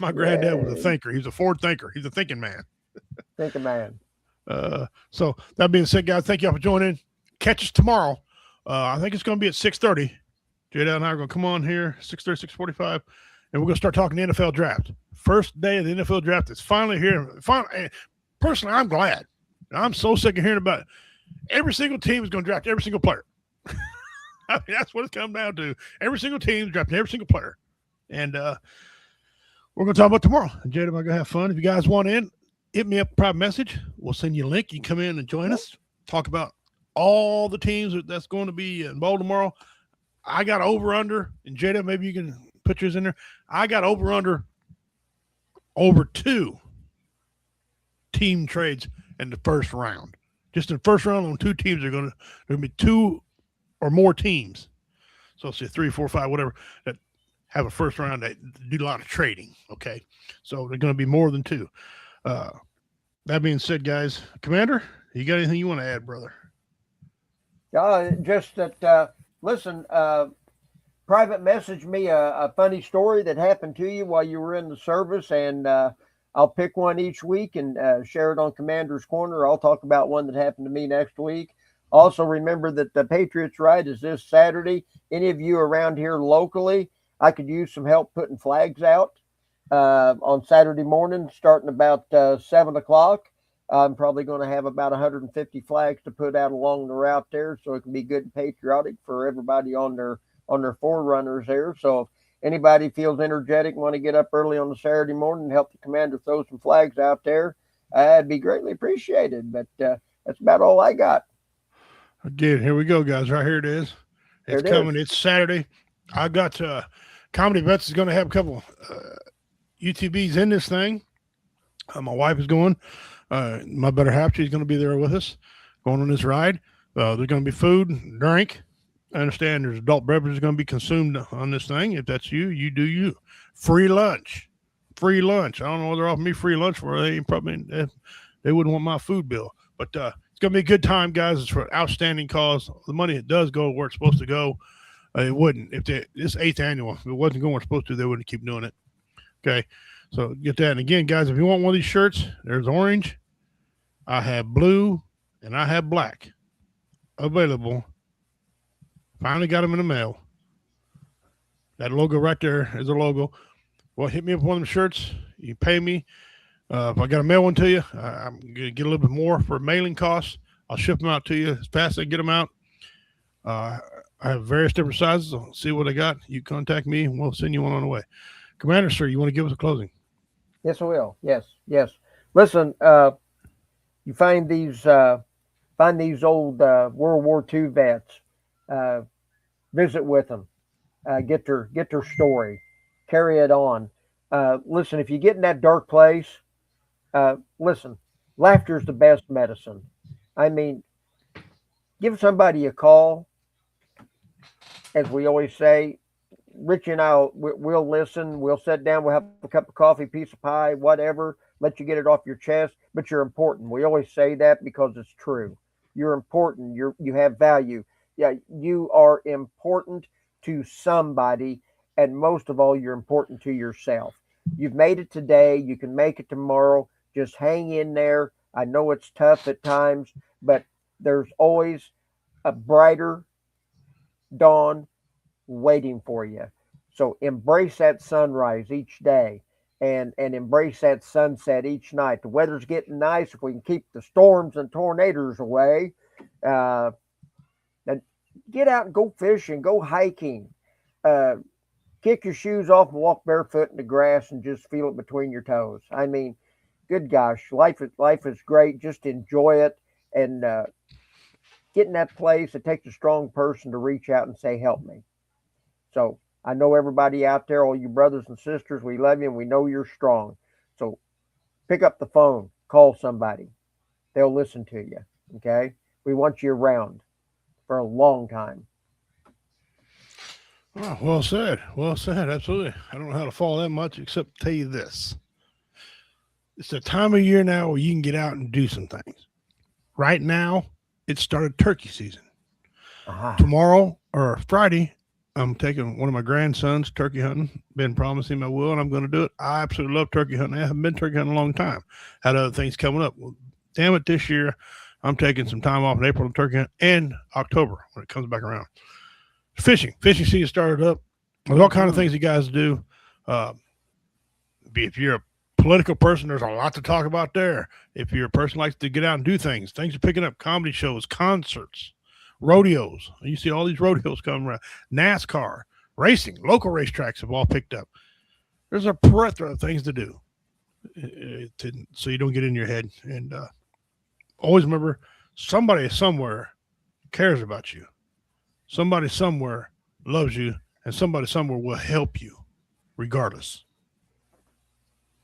My granddad was a thinker. He was a forward thinker. He's a thinking man.
Thinking man.
So that being said, guys, thank y'all for joining. Catch us tomorrow. I think it's going to be at 6:30. Jada and I are going to come on here 6:30, 6:45, and we're going to start talking the NFL draft. First day of the NFL draft is finally here. And personally, I'm glad. I'm so sick of hearing about it. Every single team is going to draft every single player. I mean, that's what it's come down to. Every single team is drafting every single player. And we're going to talk about tomorrow. And Jada, I'm going to have fun. If you guys want in, hit me up, private message. We'll send you a link. You can come in and join us. Talk about all the teams that's going to be involved tomorrow. I got over-under. And Jada, maybe you can put yours in there. I got over-under over 2 team trades in the first round. Just in the first round on 2 teams, there's going to be 2 or more teams. So say 3, 4, 5, whatever, that have a first round that do a lot of trading. Okay. So they're going to be more than 2. That being said, guys, Commander, you got anything you want to add, brother?
Just that, listen, private message me a funny story that happened to you while you were in the service, and I'll pick one each week and share it on Commander's Corner. I'll talk about one that happened to me next week. Also, remember that the Patriots Ride is this Saturday. Any of you around here locally, I could use some help putting flags out. on Saturday morning, starting about 7 o'clock. I'm probably going to have about 150 flags to put out along the route there, so it can be good and patriotic for everybody on their forerunners there. So if anybody feels energetic, want to get up early on the Saturday morning and help the commander throw some flags out there, it'd be greatly appreciated. But that's about all I got.
Again, here we go, guys. Right here it is. It's coming. It's Saturday. I got Comedy Vets is going to have a couple UTVs in this thing. My wife is going. My better half, she's going to be there with us, going on this ride. There's going to be food, drink. I understand there's adult beverages going to be consumed on this thing. If that's you, you do you. Free lunch. Free lunch. I don't know what they're offering me free lunch for. They wouldn't want my food bill. But it's going to be a good time, guys. It's for an outstanding cause. The money, it does go where it's supposed to go. It wouldn't. If this 8th annual, if it wasn't going where it's supposed to, they wouldn't keep doing it. Okay. So get that. And again, guys, if you want one of these shirts, there's orange, I have blue, and I have black available. Finally got them in the mail. That logo right there is a logo. Well, hit me up with one of them shirts. You pay me. If I got to mail one to you, I'm going to get a little bit more for mailing costs. I'll ship them out to you as fast as I get them out. I have various different sizes. I'll see what I got. You contact me, and we'll send you one on the way. Commander, sir, you want to give us a closing?
Yes, I will. Yes. Listen, you find these old World War II vets. Visit with them. Get their story. Carry it on. Listen, if you get in that dark place, listen. Laughter is the best medicine. I mean, give somebody a call. As we always say, Richie and I, we'll listen. We'll sit down. We'll have a cup of coffee, piece of pie, whatever. Let you get it off your chest. But you're important. We always say that because it's true. You're important. You have value. Yeah, you are important to somebody, and most of all, you're important to yourself. You've made it today. You can make it tomorrow. Just hang in there. I know it's tough at times, but there's always a brighter dawn waiting for you. So embrace that sunrise each day and embrace that sunset each night. The weather's getting nice. If we can keep the storms and tornadoes away, then get out and go fishing, go hiking, kick your shoes off and walk barefoot in the grass and just feel it between your toes. I mean, good gosh, life is great. Just enjoy it and get in that place. It takes a strong person to reach out and say, help me. So I know everybody out there, all you brothers and sisters, we love you and we know you're strong. So pick up the phone, call somebody. They'll listen to you. Okay. We want you around for a long time.
Oh, well said. Well said. Absolutely. I don't know how to follow that much except tell you this. It's the time of year now where you can get out and do some things. Right now, it started turkey season. Tomorrow or Friday, I'm taking one of my grandsons turkey hunting. Been promising I will, and I'm going to do it. I absolutely love turkey hunting. I haven't been turkey hunting a long time. Had other things coming up. Well, damn it, this year I'm taking some time off in April to turkey hunt and October when it comes back around. Fishing season started up. There's all kinds of things you guys do. If you're a political person, there's a lot to talk about there. If you're a person who likes to get out and do things are picking up. Comedy shows, concerts, rodeos. You see all these rodeos coming around. NASCAR, racing, local racetracks have all picked up. There's a plethora of things to do so you don't get in your head. And always remember, somebody somewhere cares about you. Somebody somewhere loves you, and somebody somewhere will help you regardless.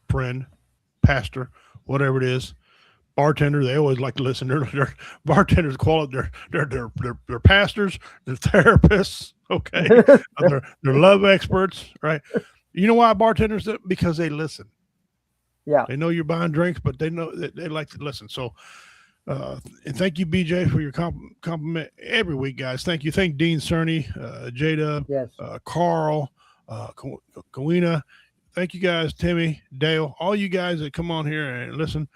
Friend, pastor, whatever it is, bartender, they always like to listen. Their bartenders call it their pastors, their therapists, okay? They're love experts, right? You know why bartenders do it? Because they listen.
Yeah.
They know you're buying drinks, but they know that they like to listen. So and thank you, BJ, for your compliment every week, guys. Thank you. Thank Dean Cerny, Jada,
yes.
Carl, Kawina. Thank you guys, Timmy, Dale, all you guys that come on here and listen.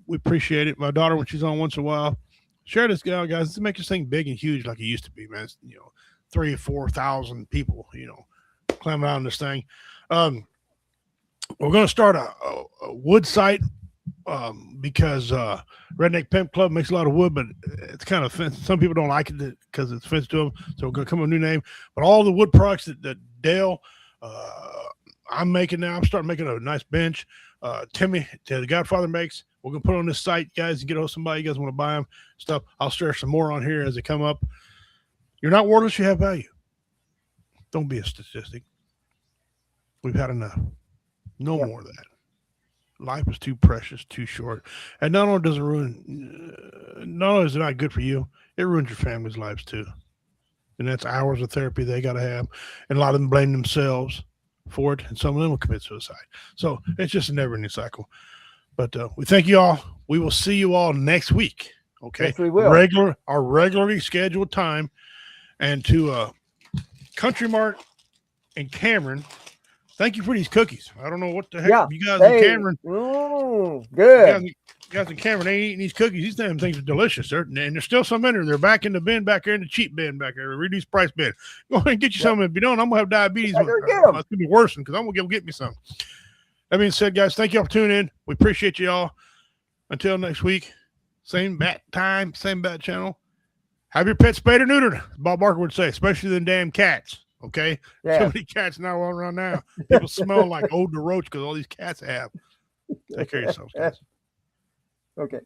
We appreciate it. My daughter, when she's on once in a while, share this guy, guys. Let's make this thing big and huge like it used to be, man. It's, 3,000 or 4,000 people, climbing out on this thing. we're going to start a wood site because Redneck Pimp Club makes a lot of wood, but it's kind of offensive. Some people don't like it because it's offensive to them. So we're going to come up with a new name. But all the wood products that Dale, I'm making now, I'm starting making a nice bench. Timmy, the Godfather makes. We're going to put on this site, guys, and get on somebody. You guys want to buy them stuff. I'll share some more on here as they come up. You're not worthless. You have value. Don't be a statistic. We've had enough. No more of that. Life is too precious, too short. And not only does it not only is it not good for you, it ruins your family's lives too. And that's hours of therapy they got to have. And a lot of them blame themselves for it. And some of them will commit suicide. So it's just a never ending cycle. But we thank you all. We will see you all next week. Okay.
Yes, we will.
Our regularly scheduled time. And to Country Mart and Cameron, thank you for these cookies. I don't know what the heck you guys and Cameron.
Good.
You guys and Cameron ain't eating these cookies. These damn things are delicious. And there's still some in there. They're back in the bin back there, in the cheap bin back there, the reduced price bin. Go ahead and get you some. If you don't, I'm gonna have diabetes. It's gonna be worse because I'm gonna go get me some. That being said, guys, thank you all for tuning in. We appreciate you all. Until next week, same bat time, same bat channel. Have your pet spayed or neutered, Bob Barker would say, especially the damn cats. Okay, so many cats now running around now. People smell like old roach because all these cats have. Take care of yourselves, guys.
Okay.